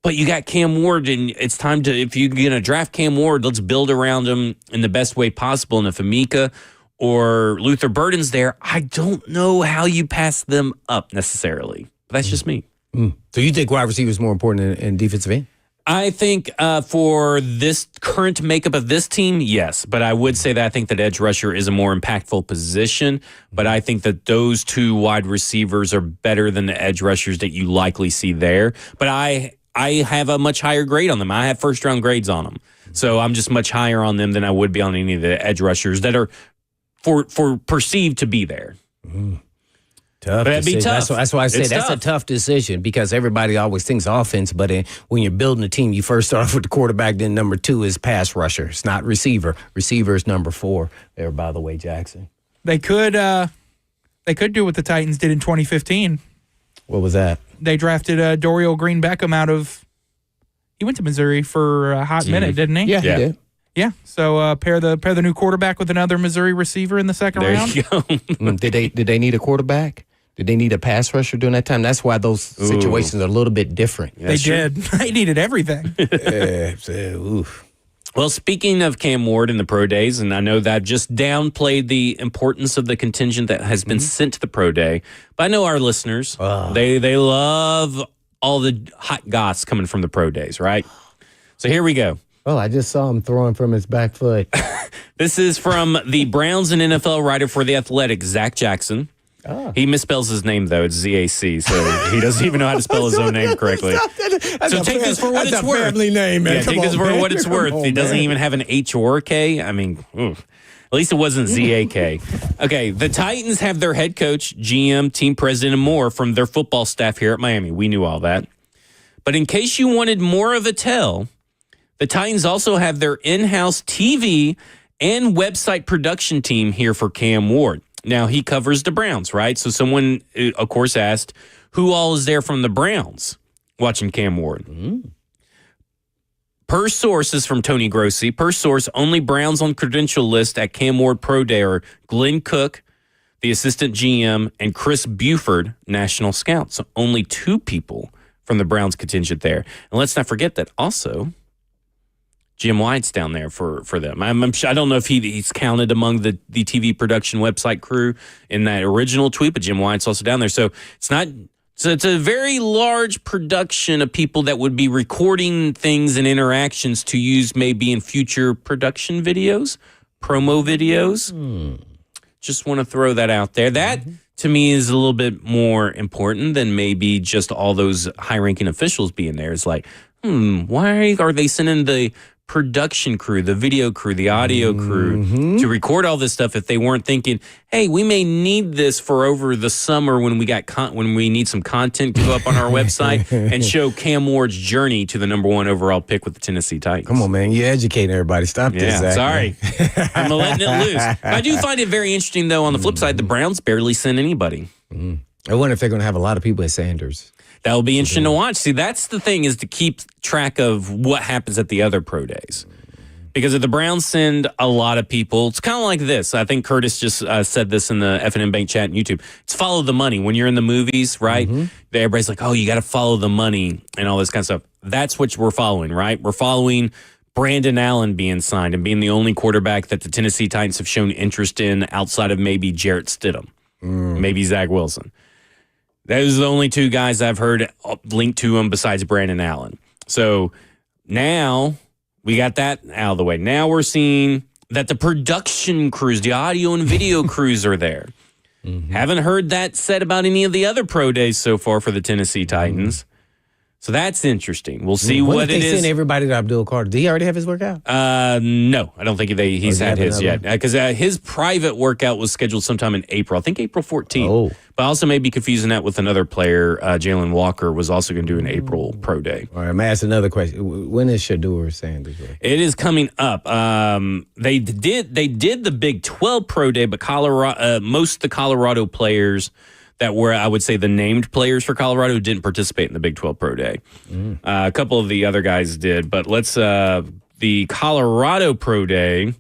But you got Cam Ward, and it's time to, if you're going to draft Cam Ward, let's build around him in the best way possible. And if Amika or Luther Burden's there, I don't know how you pass them up necessarily. But that's just me. So you think wide receiver is more important in defensive end? I think for this current makeup of this team, yes. But I would say that I think that edge rusher is a more impactful position. But I think that those two wide receivers are better than the edge rushers that you likely see there. But I I have a much higher grade on them. I have first-round grades on them. So I'm just much higher on them than I would be on any of the edge rushers that are for perceived to be there. Tough. But that'd be tough. That's why I said It's that's tough. a tough decision because everybody always thinks offense, but when you're building a team, you first start off with the quarterback, then number 2 is pass rusher. It's not receiver. Receiver is number 4 there, by the way, Jackson. They could do what the Titans did in 2015. What was that? They drafted Dorial Green Beckham out of. He went to Missouri for a hot minute, didn't he? Yeah, he did. Yeah. So pair the new quarterback with another Missouri receiver in the second There round. you go. Did they need a quarterback? Did they need a pass rusher during that time? That's why those situations are a little bit different. They did. They needed everything. Oof. Well, speaking of Cam Ward and the pro days, and I know that I've just downplayed the importance of the contingent that has been sent to the pro day, but I know our listeners, they love all the hot goss coming from the pro days, right? So here we go. Oh, I just saw him throwing from his back foot. This is from the Browns and NFL writer for The Athletic, Zach Jackson. He misspells his name, though. It's Z-A-C, so he doesn't even know how to spell his own name correctly. So take this for what it's worth. Family name, man. Yeah, take this for what it's worth. He doesn't even have an H or a K. I mean, oof. At least it wasn't Z-A-K. Okay, the Titans have their head coach, GM, team president, and more from their football staff here at Miami. We knew all that. But in case you wanted more of a tell, the Titans also have their in-house TV and website production team here for Cam Ward. Now, he covers the Browns, right? So someone, of course, asked, who all is there from the Browns watching Cam Ward? Per source is from Tony Grossi. Per source, only Browns on credential list at Cam Ward Pro Day are Glenn Cook, the assistant GM, and Chris Buford, national scout. So only 2 people from the Browns contingent there. And let's not forget that also Jim White's down there for them. I'm sure, I don't know if he's counted among the TV production website crew in that original tweet, but Jim White's also down there. So it's a very large production of people that would be recording things and interactions to use maybe in future production videos, promo videos. Just want to throw that out there. That, to me, is a little bit more important than maybe just all those high-ranking officials being there. It's like, why are they sending the production crew, the video crew, the audio crew to record all this stuff if they weren't thinking, hey, we may need this for over the summer when we need some content to go up on our website and show Cam Ward's journey to the number 1 overall pick with the Tennessee Titans. Come on, man. You're educating everybody. Stop this, Zach. Sorry. I'm letting it loose. I do find it very interesting, though, on the flip side, the Browns barely send anybody. I wonder if they're going to have a lot of people at Sanders. That will be interesting to watch. See, that's the thing, is to keep track of what happens at the other pro days. Because if the Browns send a lot of people, it's kind of like this. I think Curtis just said this in the F&M Bank chat on YouTube. It's follow the money. When you're in the movies, right? Everybody's like, oh, you got to follow the money and all this kind of stuff. That's what we're following, right? We're following Brandon Allen being signed and being the only quarterback that the Tennessee Titans have shown interest in outside of maybe Jarrett Stidham, maybe Zach Wilson. Those are the only 2 guys I've heard linked to him besides Brandon Allen. So now we got that out of the way. Now we're seeing that the production crews, the audio and video crews are there. Haven't heard that said about any of the other pro days so far for the Tennessee Titans. So that's interesting. We'll see what it is. They send everybody to Abdul Carter. Did he already have his workout? No, I don't think he's had his yet. Because his private workout was scheduled sometime in April. I think April 14th. Oh. But I also may be confusing that with another player. Jalen Walker was also going to do an April pro day. All right, I'm going to ask another question. When is Shedeur Sanders? It is coming up. They did the Big 12 pro day, but most of the Colorado players that were, I would say, the named players for Colorado didn't participate in the Big 12 Pro Day. A couple of the other guys did, but the Colorado Pro Day,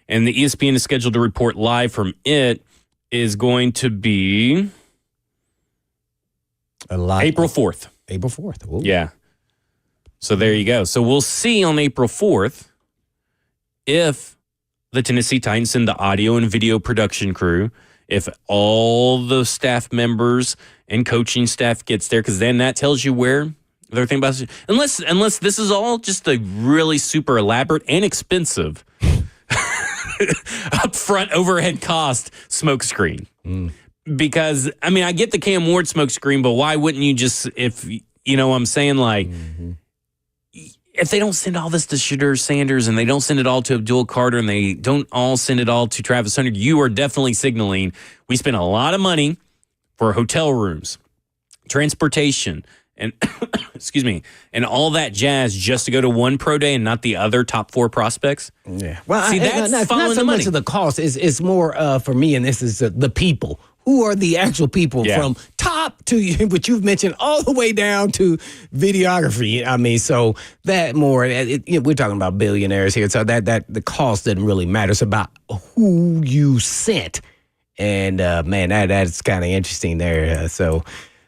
and the ESPN is scheduled to report live from it, is going to be April 4th. April 4th. Ooh. Yeah. So there you go. So we'll see on April 4th if the Tennessee Titans send the audio and video production crew, if all the staff members and coaching staff gets there, because then that tells you where they're thinking about it. Unless this is all just a really super elaborate and expensive upfront overhead cost smoke screen. Because, I mean, I get the Cam Ward smoke screen, but why wouldn't you just, if I'm saying? Like, if they don't send all this to Shadur Sanders and they don't send it all to Abdul Carter and they don't all send it all to Travis Hunter, you are definitely signaling we spent a lot of money for hotel rooms, transportation, and excuse me, and all that jazz just to go to one pro day and not the other top 4 prospects. Yeah. Well, see, that's not following so the money. much of the cost. It's more for me, and this is the people. Who are the actual people from top to you, but you've mentioned all the way down to videography. I mean, so that more, we're talking about billionaires here. So that the cost doesn't really matter. It's about who you sent. And man, that's kind of interesting there. So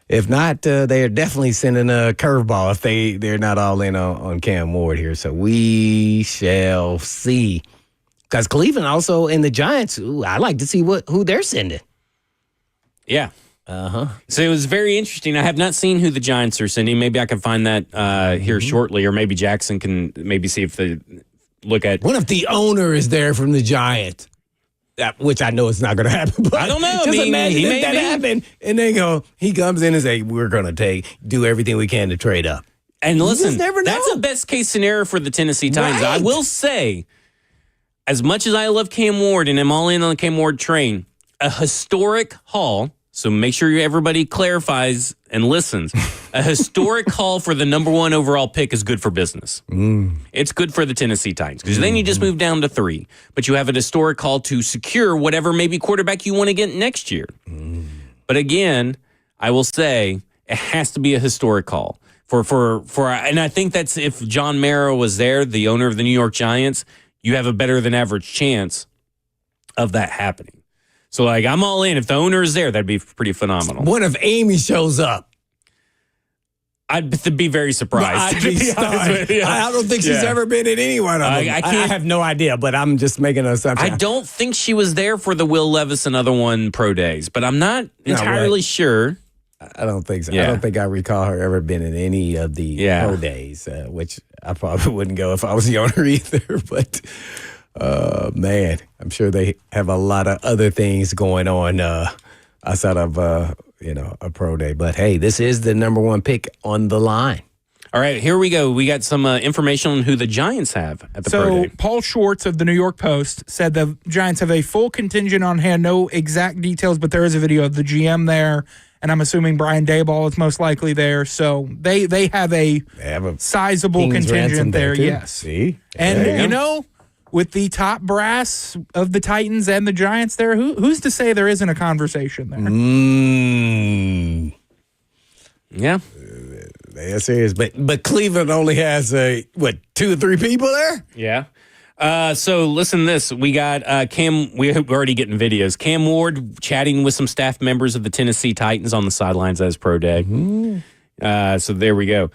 if not, they're definitely sending a curveball if they're not all in on Cam Ward here. So we shall see. Because Cleveland also and the Giants, I like to see who they're sending. Yeah. So it was very interesting. I have not seen who the Giants are sending. Maybe I can find that here shortly, or maybe Jackson can maybe see if they look at. What if the owner is there from the Giants? Which I know it's not going to happen. But I don't know. Just I mean, imagine he if may that be. happened, and they go, he comes in and say, "We're going to do everything we can to trade up." And listen, just never know. that's a best case scenario for the Tennessee Titans. Right. I will say, as much as I love Cam Ward and I'm all in on the Cam Ward train, a historic haul. So make sure everybody clarifies and listens. A historic haul for the number 1 overall pick is good for business. It's good for the Tennessee Titans because then you just move down to 3. But you have an historic haul to secure whatever maybe quarterback you want to get next year. But again, I will say it has to be a historic haul. And I think that's if John Mara was there, the owner of the New York Giants, you have a better than average chance of that happening. So, like, I'm all in. If the owner is there, that'd be pretty phenomenal. What if Amy shows up? I'd be very surprised. I'd be stunned. I don't think she's ever been in any one of them. I have no idea, but I'm just making an assumption. I don't think she was there for the Will Levis and other one pro days, but I'm not entirely sure. I don't think so. Yeah. I don't think I recall her ever been in any of the pro days, which I probably wouldn't go if I was the owner either. But man, I'm sure they have a lot of other things going on outside of a pro day. But hey, this is the number 1 pick on the line. All right, here we go. We got some information on who the Giants have at the pro day. So Paul Schwartz of the New York Post said the Giants have a full contingent on hand. No exact details, but there is a video of the GM there, and I'm assuming Brian Daboll is most likely there. So they have a sizable King's ransom contingent there. too. Yes. See, And with the top brass of the Titans and the Giants there, who's to say there isn't a conversation there? Yeah. They're serious, but Cleveland only has 2 or 3 people there. Yeah. So listen to this. We got Cam. We're already getting videos. Cam Ward chatting with some staff members of the Tennessee Titans on the sidelines as pro day. So there we go.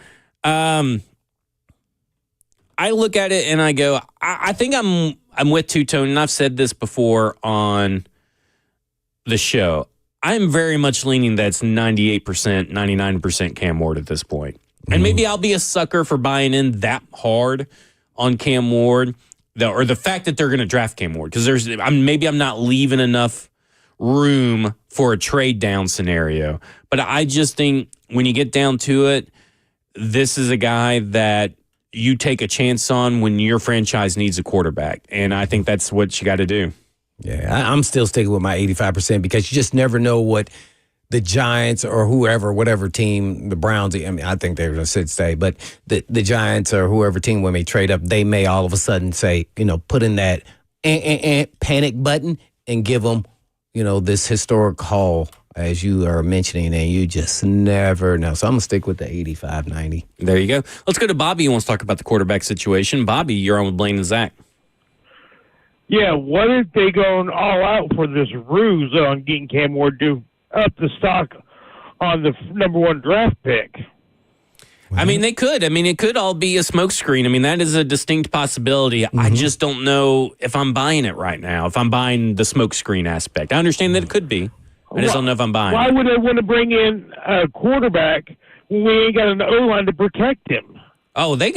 I look at it and I go, I think I'm with Two-Tone, and I've said this before on the show. I'm very much leaning that it's 98%, 99% Cam Ward at this point. And maybe I'll be a sucker for buying in that hard on Cam Ward, or the fact that they're going to draft Cam Ward, because maybe I'm not leaving enough room for a trade down scenario. But I just think when you get down to it, this is a guy that you take a chance on when your franchise needs a quarterback. And I think that's what you got to do. Yeah, I'm still sticking with my 85% because you just never know what the Giants or whatever team, the Browns, I mean, I think they're going to stay, but the Giants or whoever team, when they trade up, they may all of a sudden say, put in that panic button and give them, this historic haul, as you are mentioning, and you just never know. So I'm going to stick with the 85, 90. There you go. Let's go to Bobby, who wants to talk about the quarterback situation. Bobby, you're on with Blaine and Zach. Yeah, what if they going all out for this ruse on getting Cam Ward to up the stock on the number 1 draft pick? I mean, they could. I mean, it could all be a smokescreen. I mean, that is a distinct possibility. I just don't know if I'm buying it right now, if I'm buying the smokescreen aspect. I understand that it could be. I just don't know if I'm buying Why it. would they want to bring in a quarterback when we ain't got an O-line to protect him? Oh, they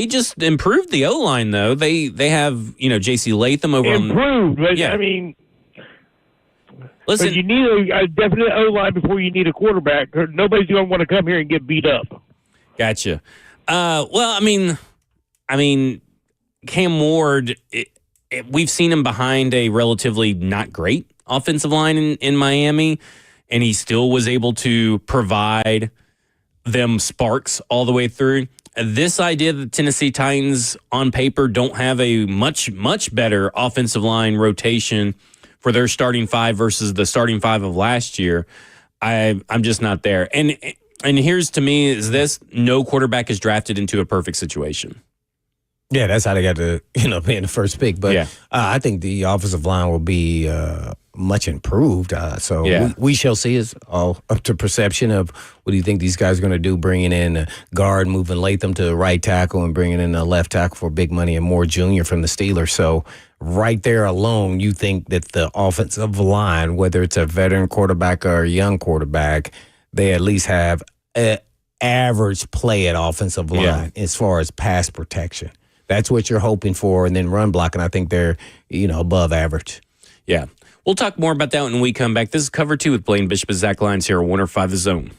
just improved the O-line, though. They have, J.C. Latham over on... Improved, but Yeah. I mean... Listen, But you need a definite O-line before you need a quarterback. Or nobody's going to want to come here and get beat up. Gotcha. Well, I mean, Cam Ward, we've seen him behind a relatively not great offensive line in Miami, and he still was able to provide them sparks all the way through. This idea that the Tennessee Titans on paper don't have a much better offensive line rotation for their starting five versus the starting five of last year, I'm just not there. And here's to me is this: no quarterback is drafted into a perfect situation. Yeah, that's how they got to, be in the first pick. But Yeah. I think the offensive line will be much improved. So Yeah. we shall see. It's all up to perception of what do you think these guys are going to do, bringing in a guard, moving Latham to right tackle, and bringing in a left tackle for big money and Moore Jr. from the Steelers. So right there alone, you think that the offensive line, whether it's a veteran quarterback or a young quarterback, they at least have an average play at offensive line as far as pass protection. That's what you're hoping for, and then run blocking. I think they're, above average. Yeah. We'll talk more about that when we come back. This is Cover 2 with Blaine Bishop and Zach Lyons here on 105 The Zone.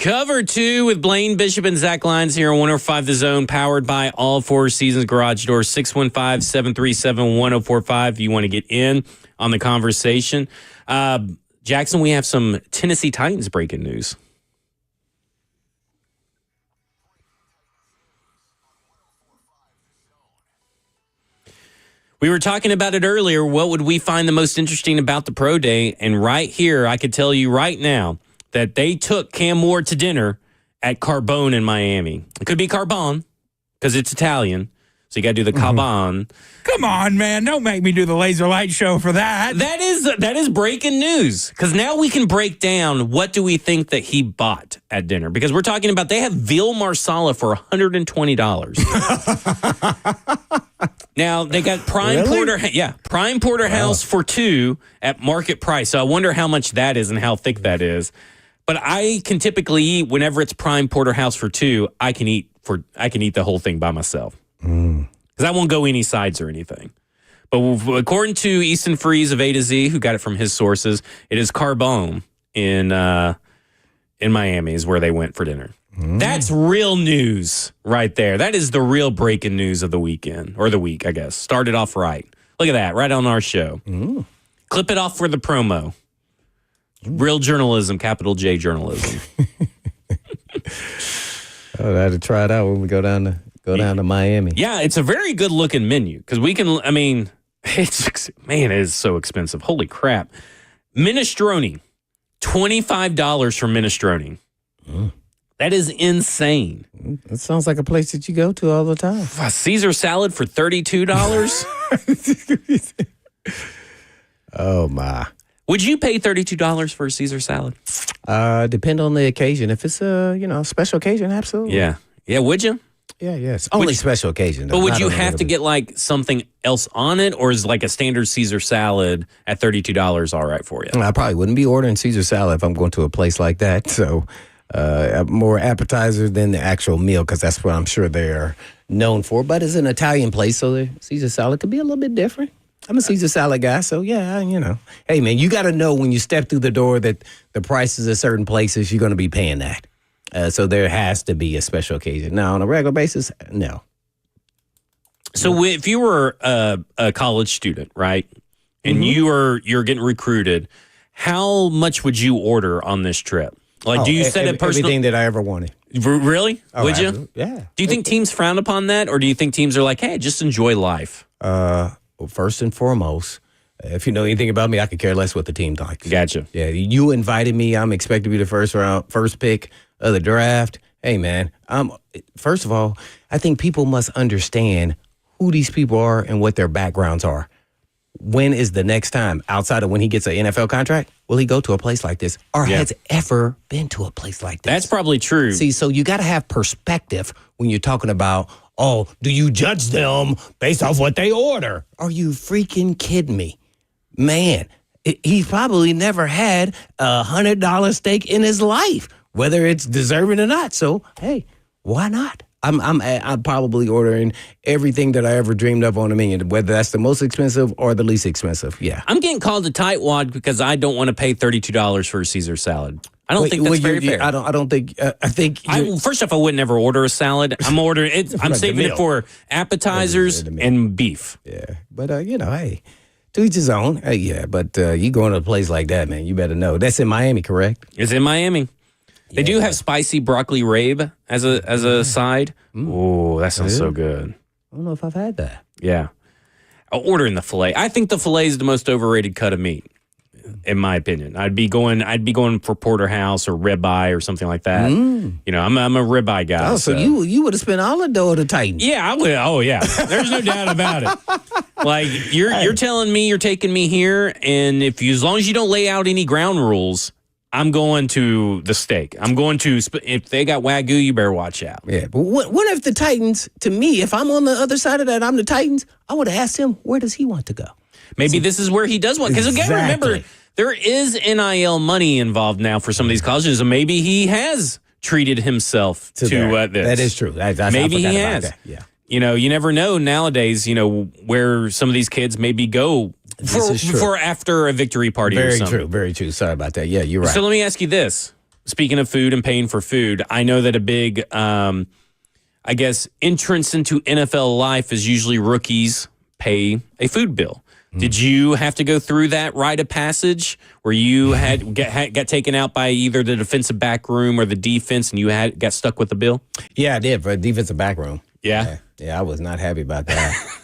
Cover 2 with Blaine Bishop and Zach Lyons here on 105 The Zone, powered by All Four Seasons Garage Doors, 615-737-1045 if you want to get in on the conversation. Jackson, we have some Tennessee Titans breaking news. We were talking about it earlier. What would we find the most interesting about the pro day? And right here, I could tell you right now that they took Cam Ward to dinner at Carbone in Miami. It could be Carbone because it's Italian. So you got to do the Carbone. Come on, man. Don't make me do the laser light show for that. That is breaking news because now we can break down what do we think that he bought at dinner, because we're talking about they have veal marsala for $120. Now they got prime porterhouse for $2 at market price. So I wonder how much that is and how thick that is. But I can typically eat whenever it's prime porterhouse for $2. I can eat the whole thing by myself because I won't go any sides or anything. But according to Easton Freeze of A to Z, who got it from his sources, it is Carbone in Miami is where they went for dinner. That's real news right there. That is the real breaking news of the weekend, or the week, I guess. Started off right. Look at that, right on our show. Clip it off for the promo. Real journalism, capital J journalism. I had to try it out when we go down to Miami. Yeah, it's a very good looking menu because we can. I mean, it is so expensive. Holy crap! Minestrone, $25 for minestrone. That is insane. It sounds like a place that you go to all the time. A Caesar salad for $32. Oh my! Would you pay $32 for a Caesar salad? Depend on the occasion. If it's a special occasion, absolutely. Yeah. Would you? Yeah, yes. Only special occasion. But would you have to get like something else on it, or is like a standard Caesar salad at $32 all right for you? I probably wouldn't be ordering Caesar salad if I'm going to a place like that. So more appetizer than the actual meal, because that's what I'm sure they're known for. But it's an Italian place, so the Caesar salad could be a little bit different. I'm a Caesar salad guy, so yeah, Hey, man, you got to know when you step through the door that the prices at certain places, you're going to be paying that. So there has to be a special occasion. Now, on a regular basis, no. So if you were a college student, right, and you're getting recruited, how much would you order on this trip? Like, do you set a personal... Everything that I ever wanted. Really? Oh, would you? absolutely. Yeah. Do you think teams frown upon that, or do you think teams are like, hey, just enjoy life? Well, first and foremost, if you know anything about me, I could care less what the team likes. Gotcha. Yeah, you invited me. I'm expected to be the first pick of the draft. Hey, man, first of all, I think people must understand who these people are and what their backgrounds are. When is the next time, outside of when he gets an NFL contract, will he go to a place like this, or has ever been to a place like this? That's probably true. See, so you got to have perspective when you're talking about, oh, do you judge them based off what they order? Are you freaking kidding me? Man, he's probably never had $100 steak in his life, whether it's deserving or not. So, hey, why not? I'm probably ordering everything that I ever dreamed of on the menu, whether that's the most expensive or the least expensive. Yeah. I'm getting called a tightwad because I don't want to pay $32 for a Caesar salad. I don't think that's very fair. I don't think. I think. First off, I would never order a salad. I'm ordering it. I'm saving it for appetizers and beef. Yeah, but hey, to each his own. Hey, yeah, but you going to a place like that, man, you better know. That's in Miami, correct? It's in Miami. They do have spicy broccoli rabe as a side. Oh, that sounds so good. I don't know if I've had that. Yeah. Ordering the filet. I think the filet is the most overrated cut of meat, in my opinion. I'd be going for porterhouse or ribeye or something like that. I'm a ribeye guy. Oh, so you would have spent all the dough at the Titans. Yeah, I would. Oh, yeah. There's no doubt about it. Like you're telling me you're taking me here, and as long as you don't lay out any ground rules, I'm going to the steak. I'm going to, if they got Wagyu, you better watch out. Yeah, but what if the Titans, to me, if I'm on the other side of that, I'm the Titans, I would have asked him, where does he want to go? Maybe this is where he does want. Because again, remember, there is NIL money involved now for some of these colleges, and maybe he has treated himself to this. That is true. Maybe he has. Yeah. You never know nowadays, where some of these kids maybe go for after a victory party or something. Very true. Sorry about that. Yeah, you're right. So let me ask you this. speaking of food and paying for food, I know that a big, I guess, entrance into NFL life is usually rookies pay a food bill. Did you have to go through that rite of passage where you got taken out by either the defensive back room or the defense and you got stuck with the bill? Yeah, I did for defensive back room. Yeah. Yeah, I was not happy about that.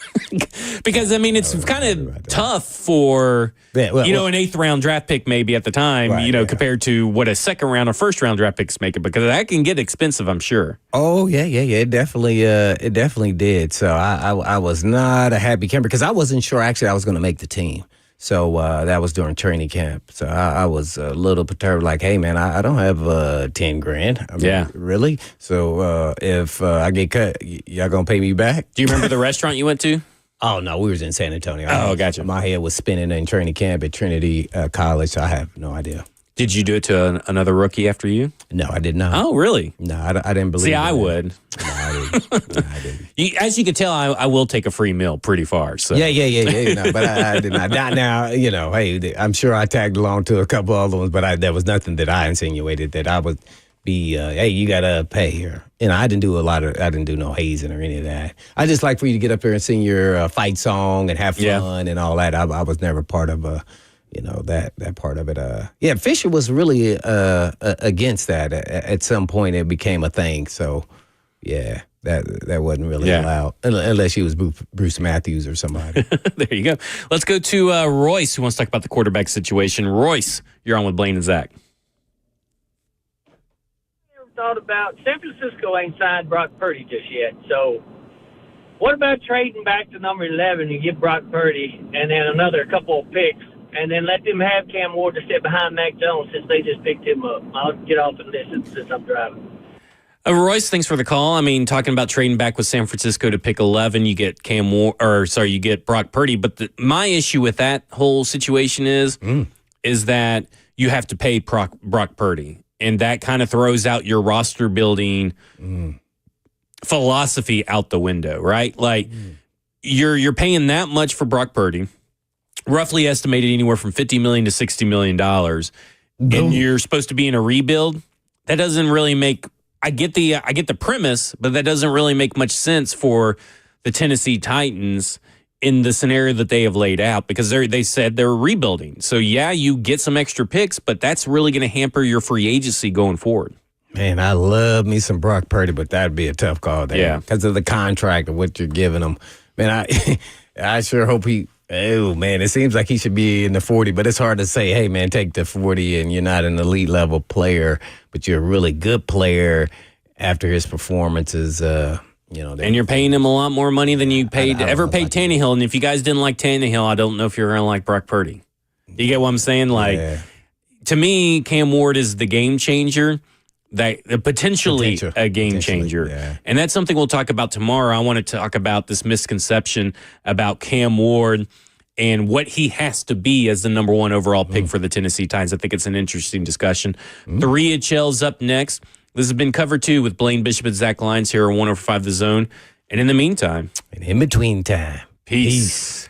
Because, I mean, it's kind of tough for, an 8th round draft pick maybe at the time, Right, compared to what a 2nd round or 1st round draft picks make it, because that can get expensive, I'm sure. Oh, yeah. It definitely did. So I was not a happy camper because I wasn't sure actually I was going to make the team. So that was during training camp. So I was a little perturbed, like, hey, man, I don't have $10,000. I mean, really? So if I get cut, y'all going to pay me back? Do you remember the restaurant you went to? Oh, no, we was in San Antonio. Oh, gotcha. My head was spinning in training camp at Trinity College, so I have no idea. Did you do it to another rookie after you? No, I did not. Oh, really? No, I didn't believe See, it. I would. No, I didn't. No, I didn't. As you can tell, I will take a free meal pretty far. So. Yeah. No, but I did not. Not now, hey, I'm sure I tagged along to a couple other ones, but there was nothing that I insinuated that I would be, hey, you got to pay here. I didn't do no hazing or any of that. I just like for you to get up here and sing your fight song and have fun and all that. I was never part of that part of it. Fisher was really against that. At some point, it became a thing. So, yeah, that wasn't really allowed unless she was Bruce Matthews or somebody. There you go. Let's go to Royce, who wants to talk about the quarterback situation. Royce, you're on with Blaine and Zach. Thought about San Francisco ain't signed Brock Purdy just yet. So, what about trading back to number 11 and get Brock Purdy and then another couple of picks? And then let them have Cam Ward to sit behind Mac Jones since they just picked him up. I'll get off in this since I'm driving. Royce, thanks for the call. I mean, talking about trading back with San Francisco to pick 11, you get you get Brock Purdy. But my issue with that whole situation is that you have to pay Brock Purdy, and that kind of throws out your roster building philosophy out the window, right? Like you're paying that much for Brock Purdy. Roughly estimated anywhere from $50 million to $60 million, and you're supposed to be in a rebuild. That doesn't really make. I get the premise, but that doesn't really make much sense for the Tennessee Titans in the scenario that they have laid out, because they said they're rebuilding. So yeah, you get some extra picks, but that's really going to hamper your free agency going forward. Man, I love me some Brock Purdy, but that'd be a tough call there. Yeah, because of the contract and what you're giving him. Man, I sure hope he. Oh, man, it seems like he should be in the 40, but it's hard to say, hey, man, take the 40 and you're not an elite level player, but you're a really good player after his performances, and you're paying him a lot more money than you paid Tannehill. And if you guys didn't like Tannehill, I don't know if you're going to like Brock Purdy. You get what I'm saying? To me, Cam Ward is the game changer. Potentially a game changer. Yeah. And that's something we'll talk about tomorrow. I want to talk about this misconception about Cam Ward and what he has to be as the number 1 overall pick for the Tennessee Titans. I think it's an interesting discussion. 3HL's up next. This has been Cover 2 with Blaine Bishop and Zach Lyons here on 105 The Zone. And in the meantime. And in between time. Peace.